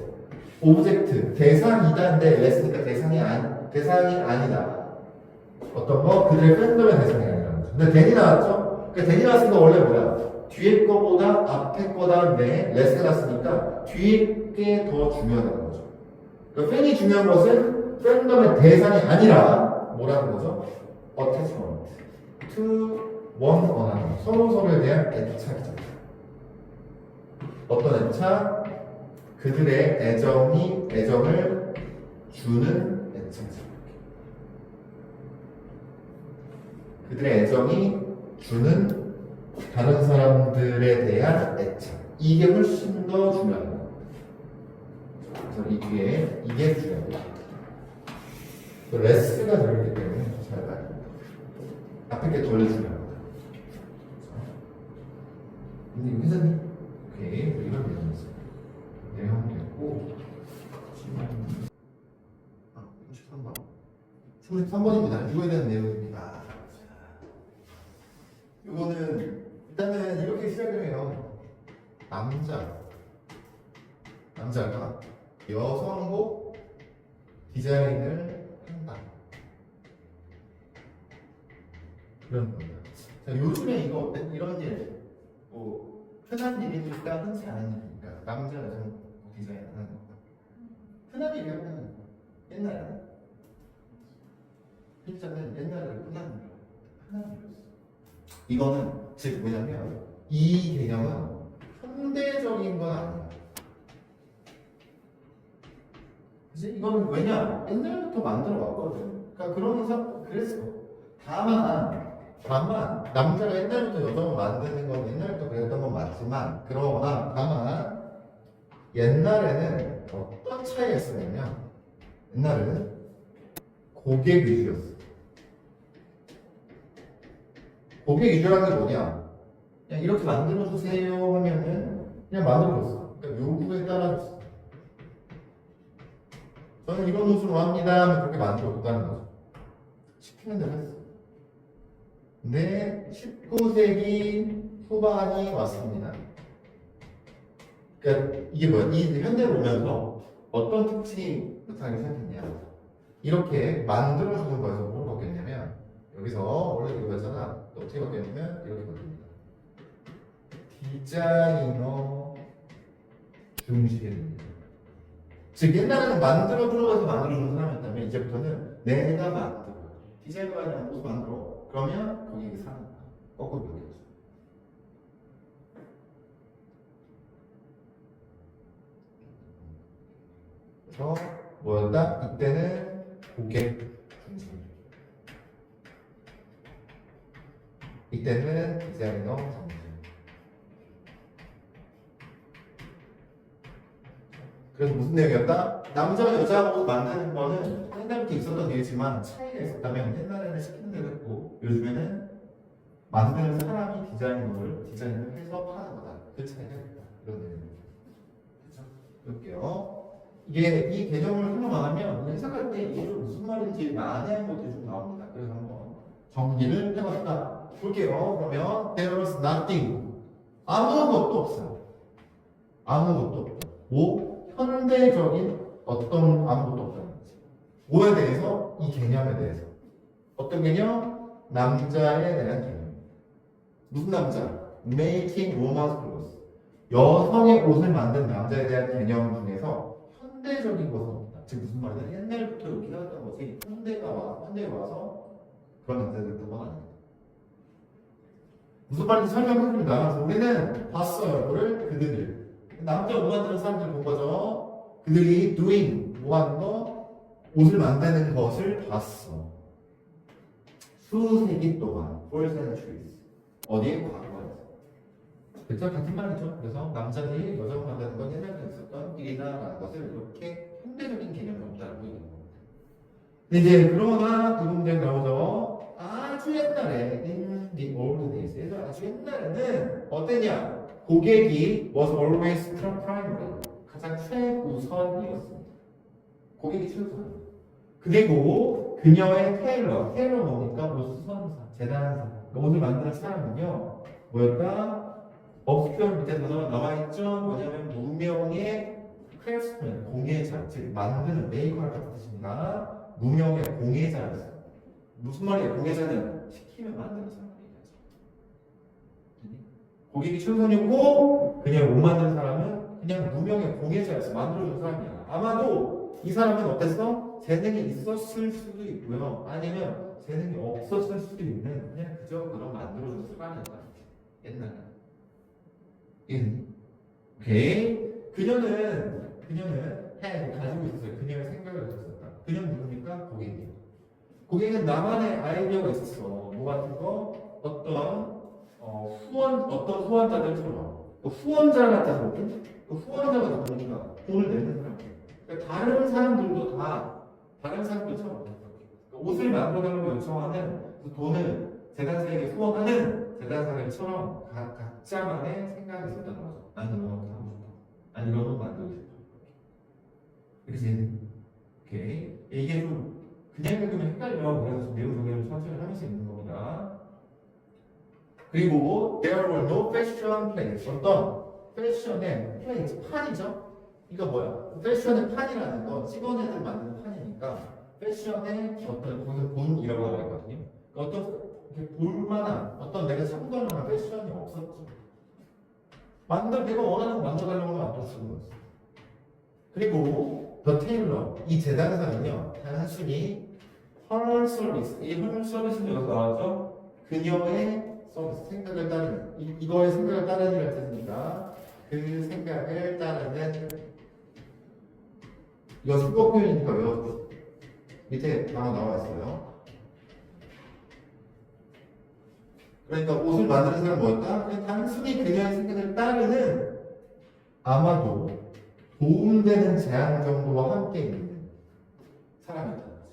오브젝트, 대상이다인데 less니까 대상이 아니다. 어떤 거? 그들의 팬덤의 대상이 아니라는 거죠. 근데 den이 나왔죠? 그러니까 den이 나왔으니까 원래 뭐야? 뒤에 거보다 앞에 거다인데 less가 났으니까 뒤에 게 더 중요하다는 거죠. 그러니까 팬이 중요한 것은 팬덤의 대상이 아니라 뭐라는 거죠? attachment to one another. 서로에 대한 애착이죠. 어떤 애착? 그들의 애정을 주는 애착이죠. 그들의 애정이 주는 다른 사람들에 대한 애착. 이게 훨씬 더 중요한 겁니다. 그래서 이게 중요합니다. 레스가 들어있기 때문에 잘 봐야 됩니다. 앞에 게 덜 중요합니다. 근데 회장님, 오케이, 이런 내용이었어요. 내용 됐고, 33번. 33번. 알고야 되는 내용입니다. 이거는 일단은 이렇게 시작을 해요. 남자가 여성복 디자인을 한다. 그런 겁니다. 자, 요즘에 이거 이런 일, 뭐 흔한 일이니까 흔치 않은 일이니까 남자 여성복 디자인하는 거. 흔한 일이면 옛날에 필자는 옛날에 흔한 일이었어. 이거는 즉 뭐냐면 이 개념은 현대적인 건 아니야. 그치? 이거는 왜냐? 옛날부터 만들어 왔거든. 그러니까 그러면서 그랬어. 다만 남자가 옛날부터 여성을 만드는 건 옛날부터 그랬던 건 맞지만 다만 옛날에는 어떤 차이가 있었냐면 옛날에는 고객 위주였어. 고객 위주라는 게 뭐냐? 그냥 이렇게 만들어주세요 하면은 그냥 만들어줬어. 그러니까 요구에 따라줬어. 저는 이런 옷으로 합니다 하면 그렇게 만들어줬다는 거죠. 시키는 대로 했어. 근데 19세기 후반이 왔습니다. 그러니까 이게 뭐야? 이 현대로 오면서 어떤 특징이 나타나기 시작했냐? 이렇게 만들어주는 거에서 뭘 바뀌었냐면 여기서 원래 이거였잖아. 어떻게 바뀌었냐면 이렇게 바뀝니다. 디자이너 중심입니다. 즉 옛날에는 만들어 들어가서 만들어주는 사람이었다면 이제부터는 내가 만들어. 디자이너가 아니라 옷 만들어. 그러면 고객이 사는 거야. 거꾸로 바뀌었죠. 그래서 뭐였다? 이때는 고객 중심. 이때는 디자이너 중심. 그래서 무슨 내용이었다? 남자가 여자하고 만드는 거는 옛날부터 있었던 일이지만 차이가 있었다면 옛날에는 시키는 대로 했고 요즘에는 만드는 사람이 디자인을 해서 파는 거다. 그 차이가 있다. 이런 내용이죠. 그렇죠? 볼게요. 이게 이 개념을 설명하면 해석할 때 이게 무슨 말인지 난해한 것들이 좀 나옵니다. 그래서 한번 정리를 해봤다. 볼게요. 그러면 there was nothing. 아무것도 없어요. 아무것도 없다. 뭐? 현대적인 어떤 아무것도 없다는 거지. 뭐에 대해서? 이 개념에 대해서. 어떤 개념? 남자에 대한 개념. 무슨 남자? Making woman's clothes. 여성의 옷을 만든 남자에 대한 개념 중에서 현대적인 것은 없다. 즉 무슨 말이냐? 옛날부터 이렇게 해왔던 거지. 현대에 와서 그런 남자들이 있던 건 아니다. 무슨 말인지 설명해드립니다. 우리는 봤어요. 이거를 그들을. 남자 옷 만드는 사람들 본 거죠. 그들이 doing 뭐 하는 거? 옷을 만드는 것을 봤어. 수세기 동안 4 centuries. 어디에? 과거에서. 그렇죠? 같은 말이죠. 그래서 남자들이 여자를 만드는 건 옛날에 있었던 일이다라는 것을 이렇게 현대적인 개념이 없다라고 얘기하는 겁니다. 근데 이제 그러나 그 문제가 나오죠. 아주 옛날에 in the old days 아주 옛날에는 어땠냐? 고객이 was always primary. 가장 최우선이었습니다. 고객이 최우선. 그리고 그녀의 테일러 뭡니까? 옷수선사, 재단사. 옷을 만드는 사람은요, 뭐였다? 업스큐어 밑에 나와있죠? 뭐냐면 무명의 크래프트맨, 공예자, 즉 만드는 메이커를 같은 뜻입니다. 무명의 공예자였어요. 무슨 말이에요? 공예자는 시키면 만드는 사람 얘기하죠. 고객이 최우선이고 그냥 못 만드는 사람은 그냥 무명의 공예자였어. 만들어준 사람이야. 아마도 이 사람은 어땠어? 재능이 있었을 수도 있고요. 아니면 재능이 없었을 수도 있는 그냥 그저 그런 만들어준 사람이었다. 옛날에. 오케이. 그녀는 가지고 있었어요. 그녀의 생각을 가졌었다. 그녀는 누굽니까? 고객이에요. 고객은 나만의 아이디어가 있었어. 뭐 같은 거? 어떤 후원자들처럼. 후원자 같다 보면 후원자가 누구니까 돈을 내는 사람. 그러니까 다른 사람들처럼 옷을 만들어달라고 요청하는 그 돈을 재단사에게 후원하는 재단사들처럼 각자만의 생각이 있었다는 거죠. 나는 이런 거 하고 싶어. 난 이런 거 만들고 싶어. 그치? 오케이. 이게 좀 그냥 읽으면 헷갈려. 그래서 내용 정리를 천천히 하면서 읽는 겁니다. 그리고 there were no fashion plates. 어떤 패션의 플레이트, 판이죠. 이거 뭐야? 패션의 판이라는 건 찍어내들 만드는 판이니까 패션의 어떤 무슨 본이라고 하거든요. 어떤 이렇게 볼만한 어떤 내가 참고할 만한 패션이 없었죠. 내가 원하는 거 만들어가려고 하면 안 쓰는 거였어. 그리고 더 테일러, 이 재단사는요 단순히 her 서비스, 이 her 서비스는 여기서 나왔죠. 그녀의 서비스, 생각을 따르는 이거의 생각을 따르는 뜻이니까 그 생각을 따르는 이거 수거 표현이니까 외워주세요. 밑에 단어 나와 있어요. 그러니까 옷을 만드는 사람은 뭐였다? 그냥 단순히 그녀의 생각을 따르는 아마도 도움되는 재앙 정도와 함께 있는 사람이었다는 거지.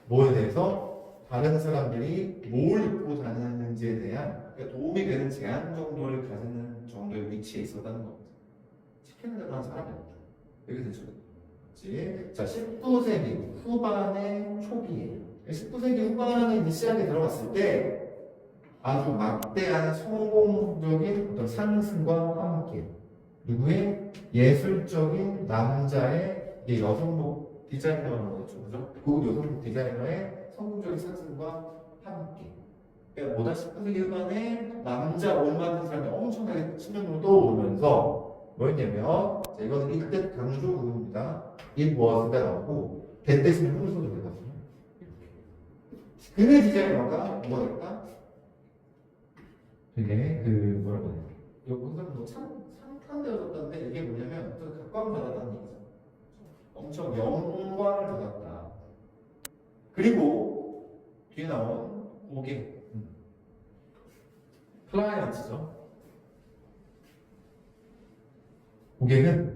뭐에 대해서 다른 사람들이 뭘 입고 다녔는지에 대한 그러니까 도움이 되는 재앙 정도를 가지는 정도의 위치에 있었다는 겁니다. 시키는 대로 한 사람이었다. 여기 대충. 자, 19세기 후반의 초기에 19세기 후반의 이제 시작에 들어갔을 때 아주 막대한 성공적인 어떤 상승과 함께 누구의 예술적인 남자의 여성복 디자이너라는 거죠, 그죠? 그 여성복 디자이너의 성공적인 상승과 함께 그러니까 뭐다 19세기 후반에 남자 옷 만드는 사람이 엄청나게 신경으로 떠오르면서 뭐였냐면 자, 이거는 이때 강조 부분입니다. It was가 나오고 that 대신에 훈수도 되거든요. 그의 디자이너가 뭐가 됐다? 되게 그 뭐라고 해야 되나? 여기서 상탄되어졌다는데 이게 뭐냐면 각광받았다는 얘기죠. 엄청 영광을 받았다. 그리고 뒤에 나온 고개 클라이언트죠. 고개는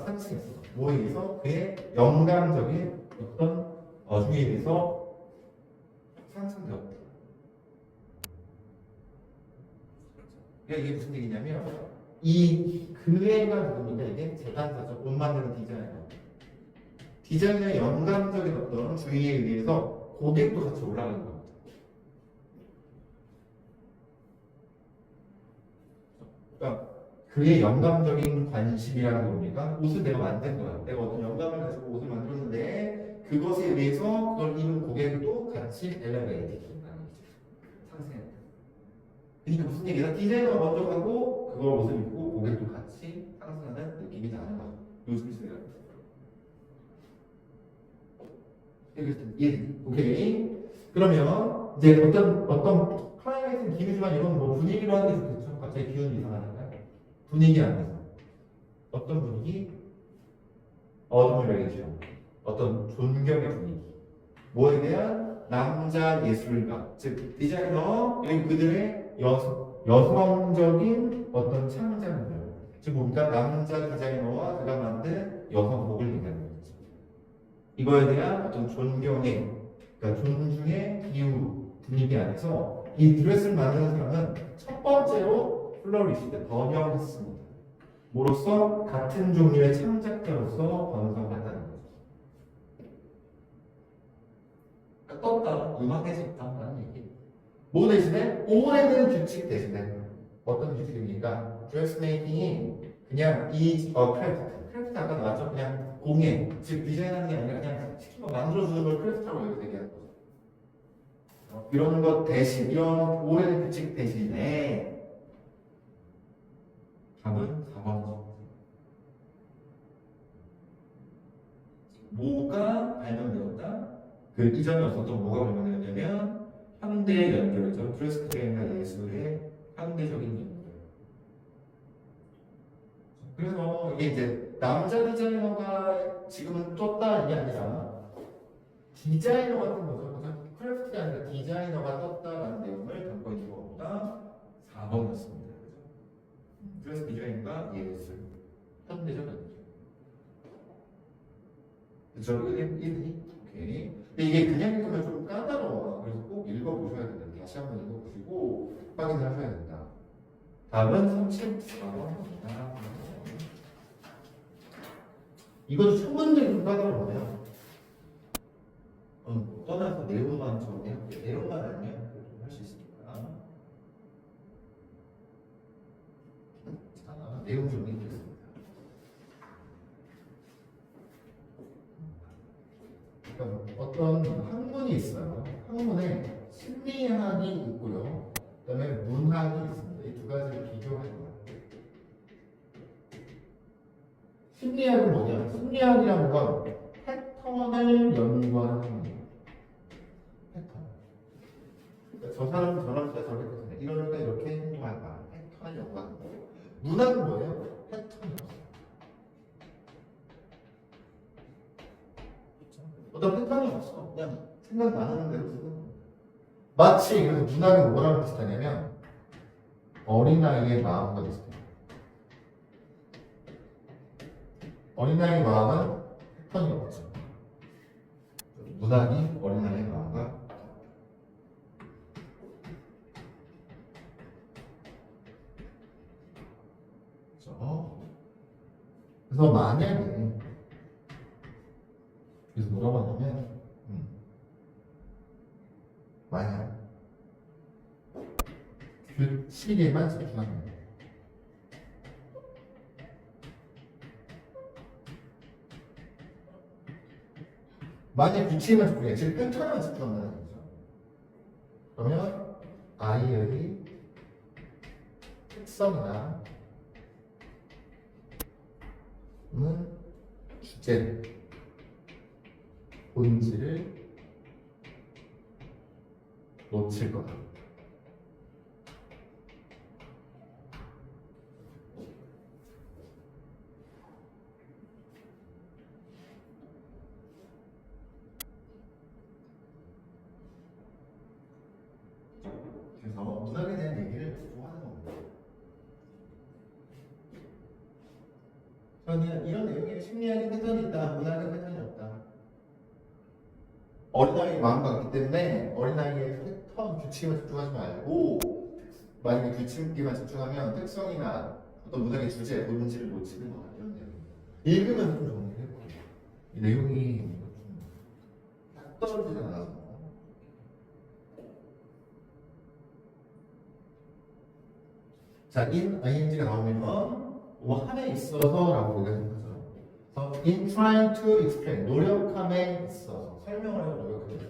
상승했어. 뭐에 의해서? 그의 영감적인 어떤 중에 의해서 상승되었다. 그러니까 이게 무슨 얘기냐면 그 애가 누구니까 이게 재단사죠. 옷 만드는 디자이너. 디자이너의 영감적인 어떤 주의에 의해서 고객도 같이 올라가는 겁니다. 그러니까 그의 영감적인 관심이라는 게 뭡니까? 옷을 내가 만든 거야. 내가 어떤 영감을 가지고 옷을 만들었는데 그것에 의해서 그걸 입은 고객도 같이 엘리베이트 시킨다는 거죠. 상승했다. 그러니까 무슨 얘기다? 디자이너가 먼저 가고 그걸 옷을 입고 고객도 같이 상승하는 느낌이 나는 거죠. 요즘 시대가. 이해되니? 오케이. 그러면 이제 어떤 클라이맥스는 기회지만 이런 뭐 분위기로 하는 게 좋겠죠. 갑자기 기운이 이상하니까. 분위기 안에서 어떤 분위기? 어드미레이션, 어떤 존경의 분위기. 뭐에 대한 남자 예술가, 즉 디자이너 그리고 그들의 여성적인 어떤 창작물, 즉 뭡니까? 남자 디자이너와 그가 만든 여성복을 얘기하는 거죠. 이거에 대한 어떤 존경의, 그러니까 존중의 기후 분위기 안에서 이 드레스를 만드는 사람은 첫 번째로 플러리시드, 번영했습니다. 뭐로써? 같은 종류의 창작자로서 번성했다는 거죠. 그러니까 떴다, 음악해졌다는 얘기. 뭐 대신에? 오래된 규칙 대신에 어떤 규칙입니까? 드레스 메이킹이 그냥 크래프트 아까 나왔죠? 그냥 공예, 즉 디자인하는 게 아니라 그냥 시킨 거 만들어주는 걸 크래프트라고 여기서 얘기하는 거죠. 이런 것 대신, 이런 오래된 규칙 대신에 답은 4번이죠. 뭐가 발명되었다? 그 이전에 없었던 뭐가 발명되었냐면 현대 연결이죠. 드레스 코딩과 예술의 현대적인 연결. 그래서 이게 이제 남자 디자이너가 지금은 떴다 이게 아니라 디자이너 같은 거죠. 크래프트가 아니라 디자이너가 떴다라는 내용을 담고 있는 것보다 4번이었습니다. 드레스 디자인과 예술, 현대적 연출. 그쵸? 1이? 오케이. 근데 이게 그냥 읽으면 좀 까다로워. 그래서 꼭 읽어보셔야 된다. 다시 한번 읽어보시고 확인을 하셔야 된다. 다음은 34번입니다. 이것도 첫 문제 좀 까다로워요. 떠나서 내용만 정리할게요. 내용만 알면 할 수 있으니까. 자, 내용 정리되겠습니다. 그러니까 어떤 학문이 있어요. 학문에 심리학이 있고요. 그다음에 문학이 있습니다. 이 두 가지를 비교할 거예요. 심리학은 뭐냐? 심리학이라는 건 패턴을 연구하는 학문이에요. 패턴. 그러니까 저 사람은 저런 때 저렇게 했네. 이러니까 이렇게 행동할 거야. 패턴을 연구하는 거예요. 문학은 뭐예요? 패턴이 없어요. 어떤 패턴이 없어. 그냥 생각나는 대로 쓰는 거예요. 마치 그래서 문학은 뭐랑 비슷하냐면 어린아이의 마음과 비슷해요. 어린아이의 마음은 패턴이 없죠. 문학이 어린아이의 마음과 그렇죠. 그래서 만약에 그래서 뭐라고 하냐면 만약 규칙에만 집중하는 거예요. 만약 규칙에만 집중해, 즉 패턴에만 집중한다는 거죠. 그러면 아이의 특성이나 주제, 본질을 놓칠 거다. 그래서 문학에 대한 얘기를 좀 하는 겁니다. 저는 이런 내용이 심리학의 패턴이 있다, 문학의 패턴이 없다. 어린아이의 마음과 같기 때문에 어린아이의 패턴, 규칙에만 집중하지 말고 만약에 규칙에만 집중하면 특성이나 어떤 문학의 주제, 본질을 놓치는 거다. 이런 내용입니다. 읽으면서 좀 정리를 해볼게요. 이 내용이 딱 떨어지진 않아서. 자, in, ing가 나오면 뭐 함에 있어서라고 얘기하는 거죠. 그래서 in trying to explain, 노력함에 있어서 설명을 하려고 노력하는 거죠.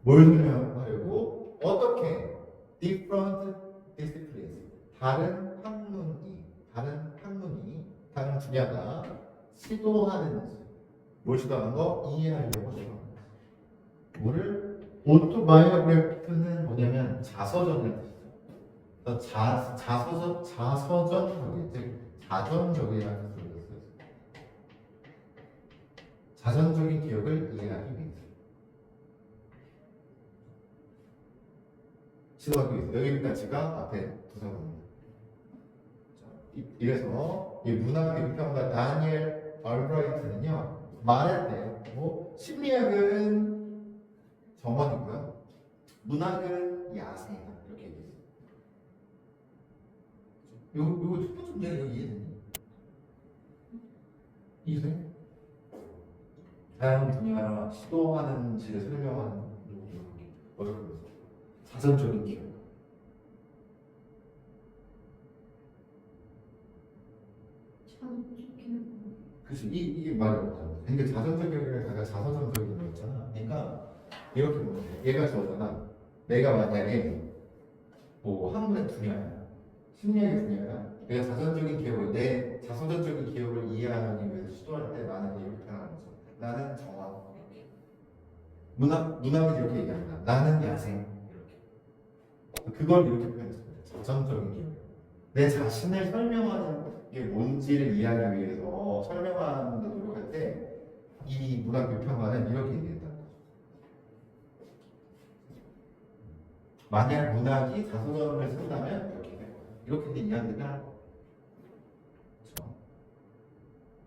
뭘 설명하려고? 어떻게? different disciplines, 다른 학문이, 다른 분야가 시도하는지, 뭘 시도하는 거? 이해하려고 시도하는 거. 뭐를? 오토바이오그래프는 뭐냐면 자서전이라는 뜻이죠. 자서전적이, 즉 자전적이라는 뜻으로 썼어요. 자전적인 기억을 이해하기 위해서 시도하기 위해서 여기까지가 앞에 구성입니다. 이래서 이 문학의 비평가 다니엘 얼브라이트는요 말할 때 심리학은 정원이고요, 문학은 야생이다 이렇게 얘기했어요. 요거 첫 번째 문제가 여기 이해되니? 이해돼? 다양한 분야가 시도하는지를 설명하는 어렵고 자선적인 기억. 그치, 이게 말이 없잖아. 그러니까 자선적이라는 내가 자서전적인 거 있잖아. 그러니까 이렇게 보면 돼. 얘가 저잖아. 내가 만약에 뭐 학문의 분야야, 심리학의 분야야, 내가 자선적인 기억을, 내 자서전적인 기억을 이해하기 위해서 시도할 때 나는 이렇게 표현하는 거죠. 나는 정화. 문학이 이렇게 얘기합니다. 나는 야생. 이렇게. 그걸 이렇게 표현했습니다. 자선적인 기억. 내 자신을 설명하는 게 뭔지를 이해하기 위해서 설명하는 데 노력할 때 이 문학 비평가는 이렇게 얘기했다는 거죠. 만약 문학이 자서전을 쓴다면 이렇게 될 거예요. 이렇게 이야기를 하는 거예요. 그렇죠?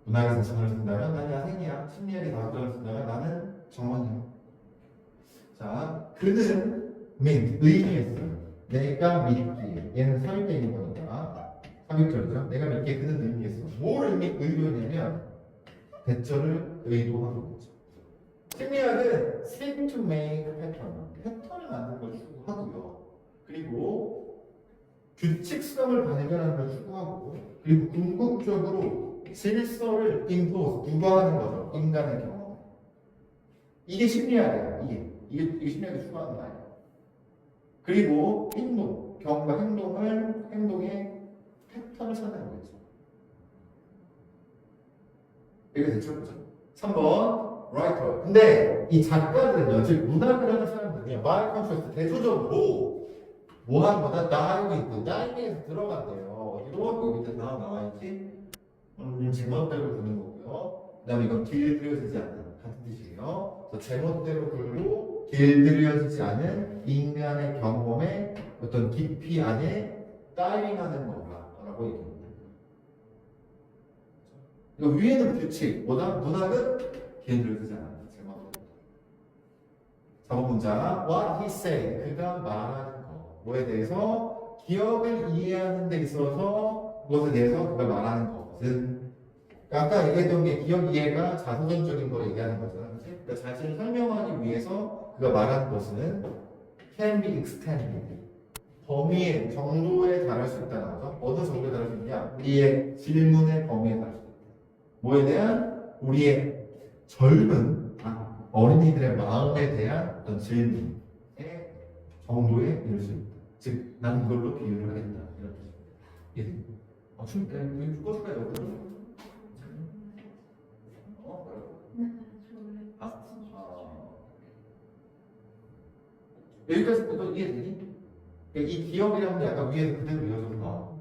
문학이 자서전을 쓴다면 난 야생이야. 심리학이 자서전을 쓴다면 나는 정원이야. 자, 그는 의미했어요. 내가 믿기에, 얘는 설 때 있는 거니까 삼육절이죠. 내가 믿기에 그는 의미했어. 뭘 의도했냐면 대절을 의도한 거죠. 심리학은 seek to make pattern, 패턴을 만드는 걸 추구하고요. 그리고 규칙성을 발견하는 걸 추구하고, 그리고 궁극적으로 질서를 impose, 부과하는 거죠. 인간의 경험. 이게 심리학이야. 이게 심리학이 추구하는 거예요. 그리고 행동, 경험과 행동의 패턴을 찾는 거겠죠. 이게 대체 보죠. 3번 writer. 근데 이 작가들은요, 즉 문학을 하는 사람들은요, by contrast 대조적으로 뭐 하는 거다? 다이빙에서 들어간대요. 어디로? 여기 밑에 나와 있지? 제멋대로 부는 거고요. 그 다음에 이건 길들여지지 않는 같은 뜻이에요. 그래서 제멋대로 불고 길들여지지 않은 인간의 경험의 어떤 깊이 안에 다이빙하는 거라고 얘기합니다. 이거 위에는 규칙, 문학은 길들여지지 않는 제멋대로. 4번 문장, what he said, 그가 말하는 거, 뭐에 대해서 기억을 이해하는 데 있어서 그것에 대해서 그가 말하는 것은 아까 얘기했던 게 기억 이해가 자서전적인 걸 얘기하는 거잖아, 그렇지? 그러니까 자신을 설명하기 위해서 그가 말하는 것은 can be extended, 범위의 정도에 달할 수 있다는 거죠. 어느 정도에 달할 수 있냐? 우리의 질문의 범위에 달할 수 있다. 뭐에 대한? 우리의 젊은 어린이들의 마음에 대한 어떤 질문의 정도에 이를 수 있다. 즉, 난 이걸로 비유를 하겠다. 이런 뜻입니다. 이해돼요? 꺼줄까요? 여기까지부터 이해되니? 이 기억이라는 게 약간 위에서 그대로 이어져서 나와.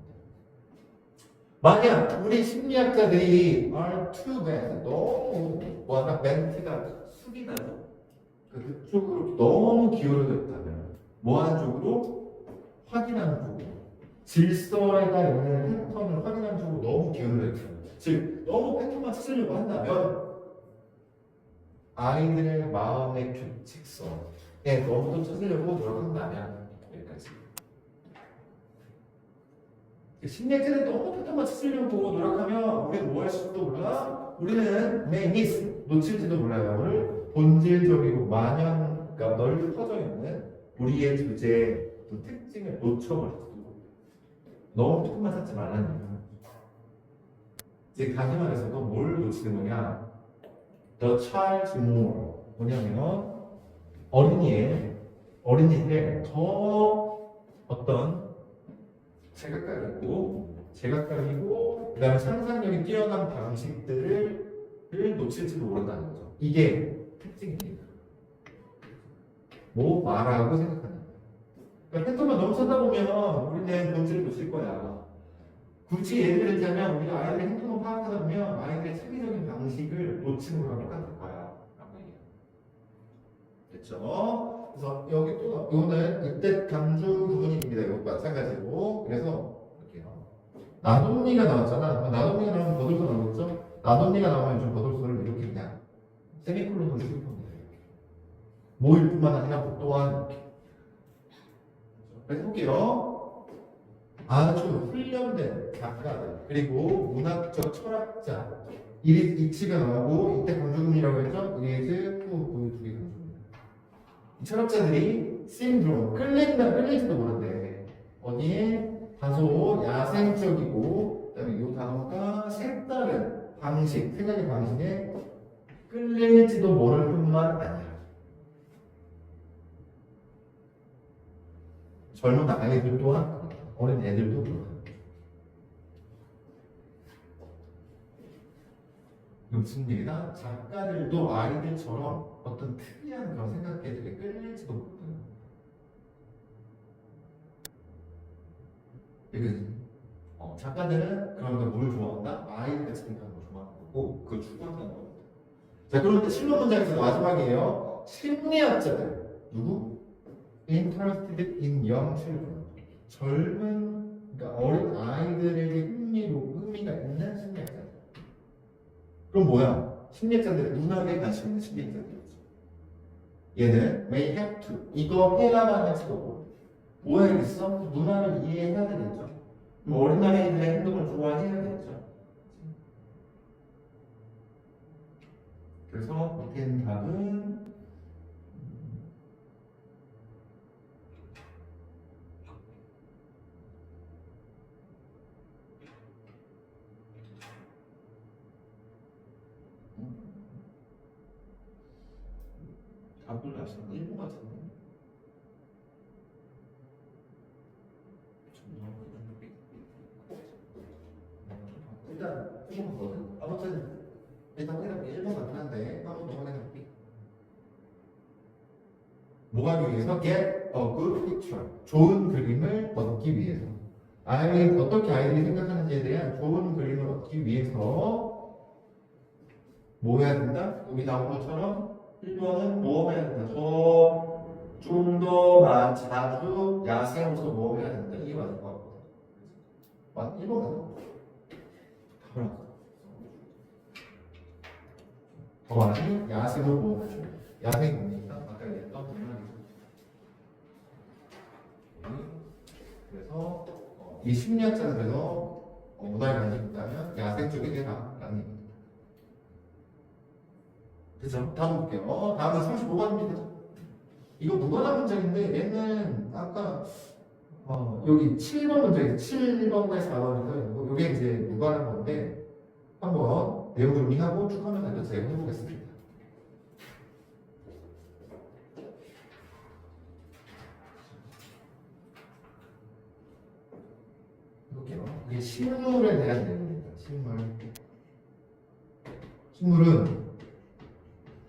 만약 우리 심리학자들이 are too bad, 너무 뭐하나 멘트가 숙이 나서 그쪽으로 너무 기울어져 있다면 뭐하는 쪽으로? 확인하는 쪽으로. 질서에다 있는 패턴을 확인하는 쪽으로 너무 기울어져 있다면, 즉 너무 패턴만 찾으려고 한다면 아이들의 마음의 규칙성에 너무 찾으려고 노력한다면 여기까지. 심리학자는 너무 패턴만 찾으려고 노력하면 우리는 뭐 할 수도 몰라? 우리는 may miss, 놓칠지도 몰라요. 오늘 본질적이고 그러니까 널리 퍼져 있는 우리의 주제의 특징을 놓쳐버릴지도 몰라요. 너무 패턴만 찾지 말라는 얘기야. 이제 다시 말해서 뭘 놓치는 거냐? The child's more. 뭐냐면 어린이들의 더 어떤 제각각이고 그 다음에 상상력이 뛰어난 방식들을 놓칠지도 모른다는 거죠. 이게 특징입니다. 뭐 말하고 생각하는 거예요. 그러니까 패턴만 너무 찾다 보면 우리는 본질을 놓칠 거야. 굳이 예를 들자면 우리가 아이들의 행동을 파악하다 보면 아이들의 창의적인 방식을 놓치는 거랑 똑같을 거야. 라고 얘기해요. 됐죠? 그래서 여기 또 이거는 이때 강조 부분입니다. 이거 마찬가지고. 그래서 이렇게요. 나돈니가 나왔잖아. 나돈니가 나오면 버돌소 나오겠죠? 나돈니가 나오면 좀 버돌소를 이렇게 그냥 세미콜론으로 쓰면 돼요. 모일 뿐만 아니라 또한 이렇게. 그래서 해볼게요. 아주 훈련된 작가들 그리고 문학적 철학자 이치가 나오고 이때 강조문이라고 했죠? 이리즈 두개 강조입니다. 이 철학자들이 신드롬 끌릴지도 모른대. 어디에 다소 야생적이고 그다음에 이 단어가 색다른 방식 생각의 방식에 끌릴지도 모를 뿐만 아니라 젊은 아이들 또한 어린 애들도 그렇습니다. 무슨 얘기나 작가들도 아이들처럼 어떤 특이한 그런 생각들에 끌릴지도 모르는. 작가들은 그런 걸 좋아한다? 아이들 같이 생각하는 걸 좋아하는 거고 그걸 추구한다는 겁니다. 자, 그런데 실론 문장에서 마지막이에요. 심리학자들 누구? Interested in young children. 그러니까 어린 아이들에게 흥미가 있는 심리학자들. 그럼 뭐야? 심리학자들은 문학에 관심 있는 심리학자들이죠. 얘는 may have to. 이거 해야만 할지도 모르고. 뭐 해야겠어? 문학을 이해해야 되겠죠. 어린 아이들의 행동을 좋아해야 되겠죠. 그래서 밑에 있는 답은 답을 아시는 1번 같은데. 일단 1번 거든. 아무튼 일단 확인해볼게. 1번 같긴 한데 한번 더 확인해볼게. 뭐 하기 위해서? Get a good picture. 좋은 그림을 얻기 위해서. 어떻게 아이들이 생각하는지에 대한 좋은 그림을 얻기 위해서 뭐 해야 된다? 여기 나온 것처럼 1번은 모험해야 된다. 좀 더 자주 야생에서 모험해야 된다. 이게 맞을 것 같거든. 맞? 1번 맞아. 더 많이 야생으로 모험해줘. 야생이 뭡니까? 아까 얘기했던 동물이죠. 그래서 이 심리학자는 그래서 문화를 가지고 있다면 야생 쪽에 대라라는 얘기입니다. 그죠? 다음 볼게요. 다음은 35번입니다. 이거 무관한 문제인데 얘는 아까 여기 7번 문제, 7번과 4번에서 이게 이제 무관한 건데 한번 내용 정리하고 쭉 하면서 제가 해보겠습니다. 볼게요. 이게 식물에 대한 내용입니다. 식물은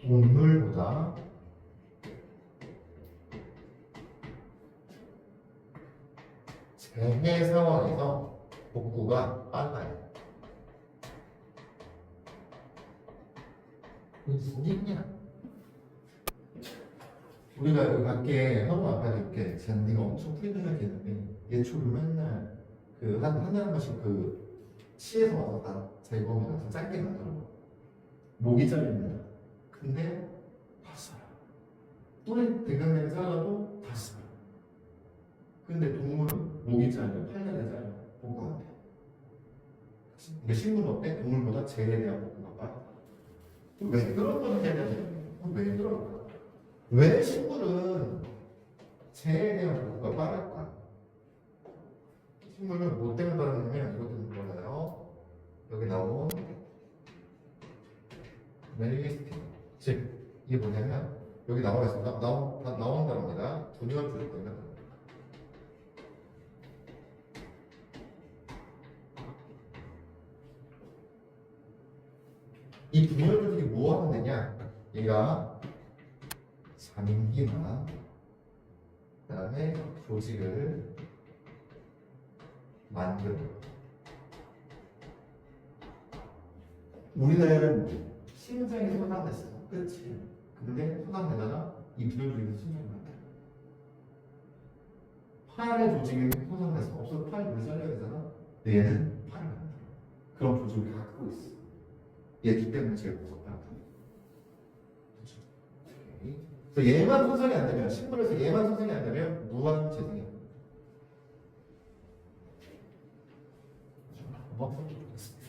동물보다 재해 상황에서 복구가 빨라요. 이게 무슨 얘기냐? 우리가 여기 밖에 한국 앞에 이렇게 잔디가 엄청 풀리게 되는데 예초를 맨날 하나에 한 번씩 시에서 와서 다 제거하면서 짧게 만들어. 목이 잘립니다. 근데 다 살아. 뿔이 대강내에 살아도 다 살아. 근데 동물은 목이 잘려, 팔다리가 잘려, 복구가 안 돼. 근데 식물은 어때? 동물보다 재에 대한 복구가 빨라. 왜 그런 거는 왜 그럴까? 왜 식물은 재에 대한 복구가 빠를까? 식물은 뭐 때문에 빠르냐면 이것 때문에 빠르요. 여기 나온 멜리스틴. 즉 이게 뭐냐면 여기 나와 있습니다. 나온 단어입니다. 분열 조직 때문에. 이 분열 조직이 뭐 하는 데냐? 얘가 잔기나 그다음에 조직을 만들어요. 우리는 심장이 손상됐어. 그렇지. 근데 손상되다가 이 분열 조직에서 심장이 만들어. 팔의 조직이 손상돼서 없어서 팔이 물 잘려야 되잖아. 근데 얘는 팔을 만들어. 그런 조직을 갖고 있어. 얘기 때문에 제일 무섭다. 그렇죠. 그래서 얘만 손상이 안 되면 식물에서 얘만 손상이 안 되면 무한 재생이야. 한번 보겠습니다.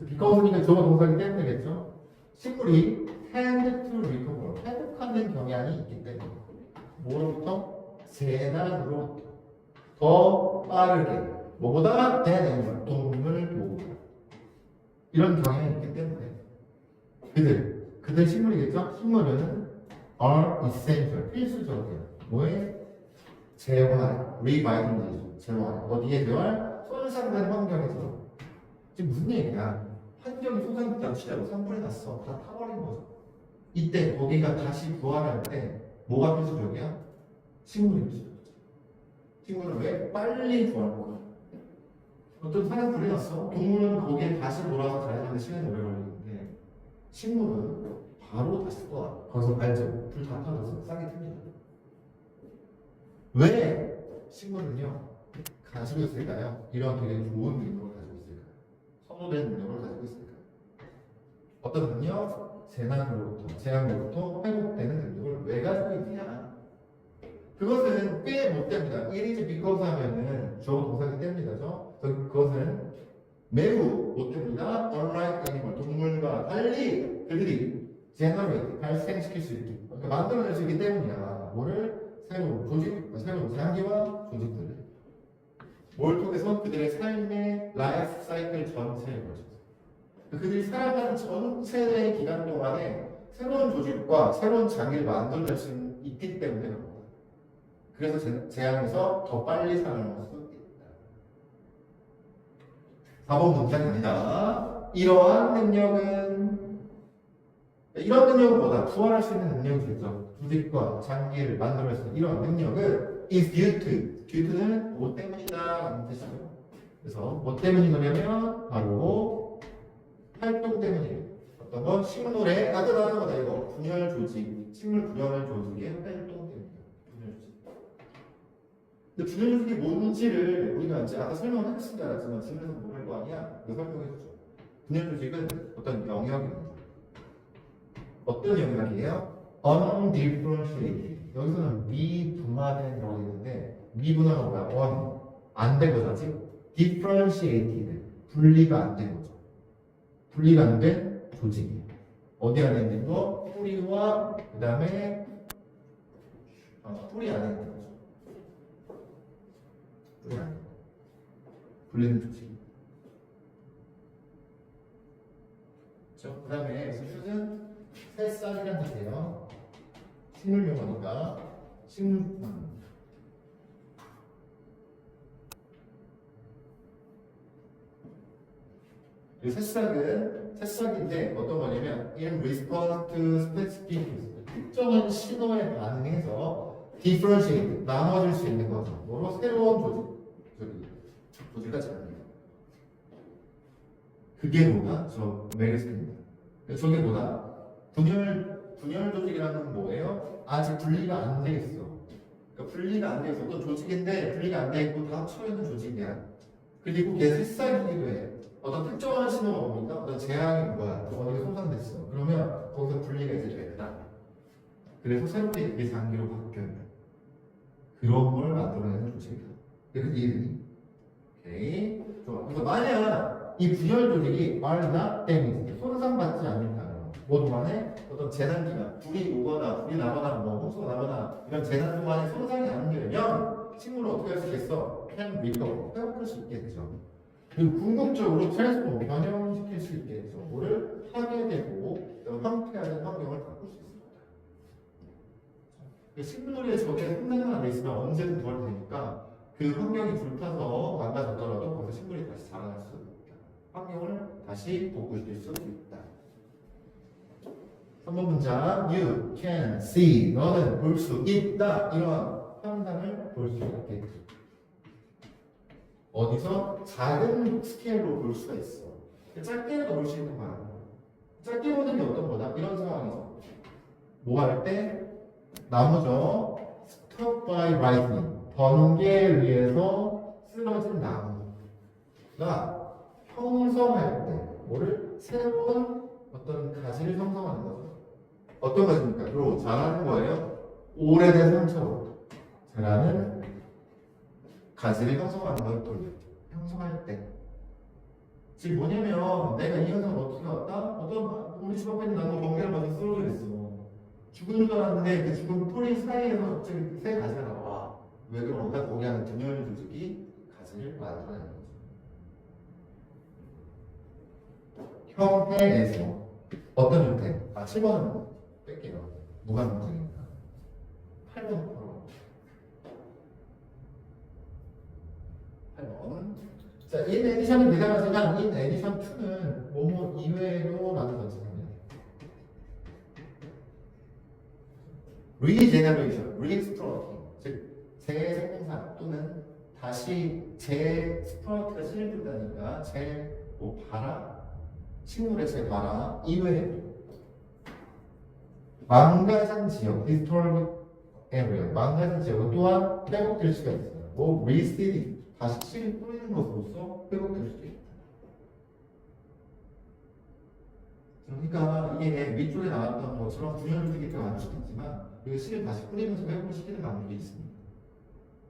비커우니까 주어 동사기 때문이겠죠. 식물이 tend to recover, 회복하는 경향이 있기 때문에 뭐로부터? 재난으로부터 더 빠르게 뭐보다 than 동물보다 이런 경향이 있기 때문에 그들 식물이겠죠. 식물은 are essential 필수적이에요. 뭐에? 재활, revitalization, 재활. 어디에 재활? 손상된 환경에서. 지금 무슨 얘기야? 환경이 손상됐지 않고 산불이 났어. 다 타버린 거죠. 이때 거기가 다시 부활할 때 뭐가 필수적이야? 식물이 필수적이야. 식물은 왜? 빨리 부활할 거야. 어떤 사냥 불이 났어. 동물은 거기에 다시 돌아와서 자라는데 시간이 오래 걸리는데 식물은 바로 다시 또 와. 거기서 발전, 불 다 터져서 싹이 틉니다. 왜 식물은요 가지고 있을까요? 이런 되게 좋은 능력을 가지고 있을까요? 선호된 능력을 가지고 있을까요? 어떤 능력? 재난으로부터 회복되는 능력을 왜 가지고 있느냐? 그것은 꽤 못됩니다. 1이지 because 하면은 주어 동사기 때문이죠. 그것은 매우 뭐 때문이다? unlike animal, 동물과 달리 그들이 generate, 발생시킬 수 있게 그러니까 만들어낼 수 있기 때문이야. 뭐를? 새로운 조직, 새로운 장기와 조직들을 뭘 통해서? 그들의 삶의 라이프 사이클 전체에 걸쳐서 그들이 살아가는 전체의 기간 동안에 새로운 조직과 새로운 장기를 만들어낼 수 있기 때문에 그런 거야. 그래서 재앙에서 더 빨리 살아날 수 있다. 4번 문장입니다. 이러한 능력은 이런 능력은 뭐다? 부활할 수 있는 능력이겠죠. 조직과 장기를 만들어낼 수 있는 이런 능력은 is due to는 뭐 때문이다 라는 뜻이에요. 그래서 뭐 때문인 거냐면 바로 활동 때문이에요. 어떤 건 식물의 따뜻한 거다 이거 분열 조직, 식물 분열 조직의 활동 때문이에요. 분열 조직. 근데 분열 조직이 뭔지를 우리가 이제 아까 설명을 했을 줄 알았지만 집에서 모를 거 아니야? 이거 설명해주죠. 분열 조직은 어떤 영역입니다. 어떤 영역이에요? undifferentiated. 여기서는 미분화된 영역이 있는데 미분화가 뭐야? 안 된 거지. differentiated. 분리가 안 된 거죠. 분리가 안 된 조직이에요. 어디 안에 있는 거? 뿌리와 그 다음에 뿌리 안에 있는 거죠. 뿌리 안에 분리된 조직. 그렇죠? 그 다음에 수는 새싹이란 뜻이에요. 식물 용어니까 식물 이 새싹인데 어떤 거냐면 in response to specific 특정한 신호에 반응해서 differentiate 나눠질 수 있는 거죠. 뭐로? 새로운 조직과 장기. 그게 뭐다? 저 메르스입니다. 저게 뭐다? 분열 조직이라는 건 뭐예요? 아직 분리가 안 돼 있어. 그러니까 분리가 안 돼 있어. 어떤 조직인데 분리가 안 돼 있고 다 합쳐 있는 조직이야. 그리고 걔 새싹이기도 해. 어떤 특정한 신호가 옵니다. 어떤 재앙이 뭐야? 어디가 손상됐어. 그러면 거기서 분리가 이제 됐다. 그래서 새롭게 그게 장기로 바뀌어요. 그런 걸 만들어내는 조직이다. 그래서 이름이 오케이. 좋아. 그래서 만약 이 분열 조직이 말나 때문에 손상받지 않는다면 뭐 동안에 어떤 재난 기간, 불이 오거나 불이 나거나 뭐 홍수가 나거나 이런 재난 동안에 손상이 안 되면 식물을 어떻게 할 수 있겠어? can recover, 회복할 수 있겠죠. 그리고 궁극적으로 트랜스포머, 변형시킬 수 있겠죠. 뭐를 파괴되고 황폐하는 환경을 바꿀 수 있습니다. 식물의 적에 흉내가 안 돼 있으면 언제든 부활이 되니까 그 환경이 불타서 망가졌더라도 거기서 식물이 다시 자라날 수 있다. 환경을 다시 복구시킬 수 있다. 3번 문장 You can see 너는 볼 수 있다. 이런 현상을 볼 수 있겠지. 어디서? 작은 스케일로 볼 수가 있어. 짧게라도 볼 수 있는 거야. 짧게 보는 게 어떤 거다? 이런 상황이죠. 뭐 할 때? 나무죠. Struck by lightning. 번개에 의해서 쓰러진 나무가 형성할 때 뭐를? 새로운 어떤 가지를 형성하는 거죠. 어떤 가지입니까? 그리고 자라는 거예요. 오래된 상처로 자라는 가지를 형성하는 걸 또 형성할 때. 지금 뭐냐면 내가 이 현상을 어떻게 왔다? 어떤 우리 집 앞에 있는 나무 번개를 맞아 쓰러져 있어. 죽은 줄 알았는데 그 죽은 뿌리 사이에서 갑자기 새 가지가 나와. 왜 그런가? 거기 안에 분열 조직이 가지를 만들어내는 거죠. 형태에서 어떤 형태? 7번은 뺄게요. 무관문장입니다. 8번 바로. 8번. 자, in addition은 대단하지만 in addition to는 뭐뭐 이외로 라는 건습니다. regeneration, restauring, 즉 재생산 또는 다시 스프라우트가 실린다니까 뭐 발화, 식물의 재발화 이외에 망가진 지역, destroyed area, 망가진 지역은 또한 회복될 수가 있어요. 뭐 reseeding, 다시 씨를 뿌리는 것으로서 회복될 수도 있다. 그러니까 이게 위쪽에 나왔던 것처럼 분열 조직이 더 많을 수도 있지만 그 씨를 다시 뿌리면서 회복을 시키는 방법이 있습니다.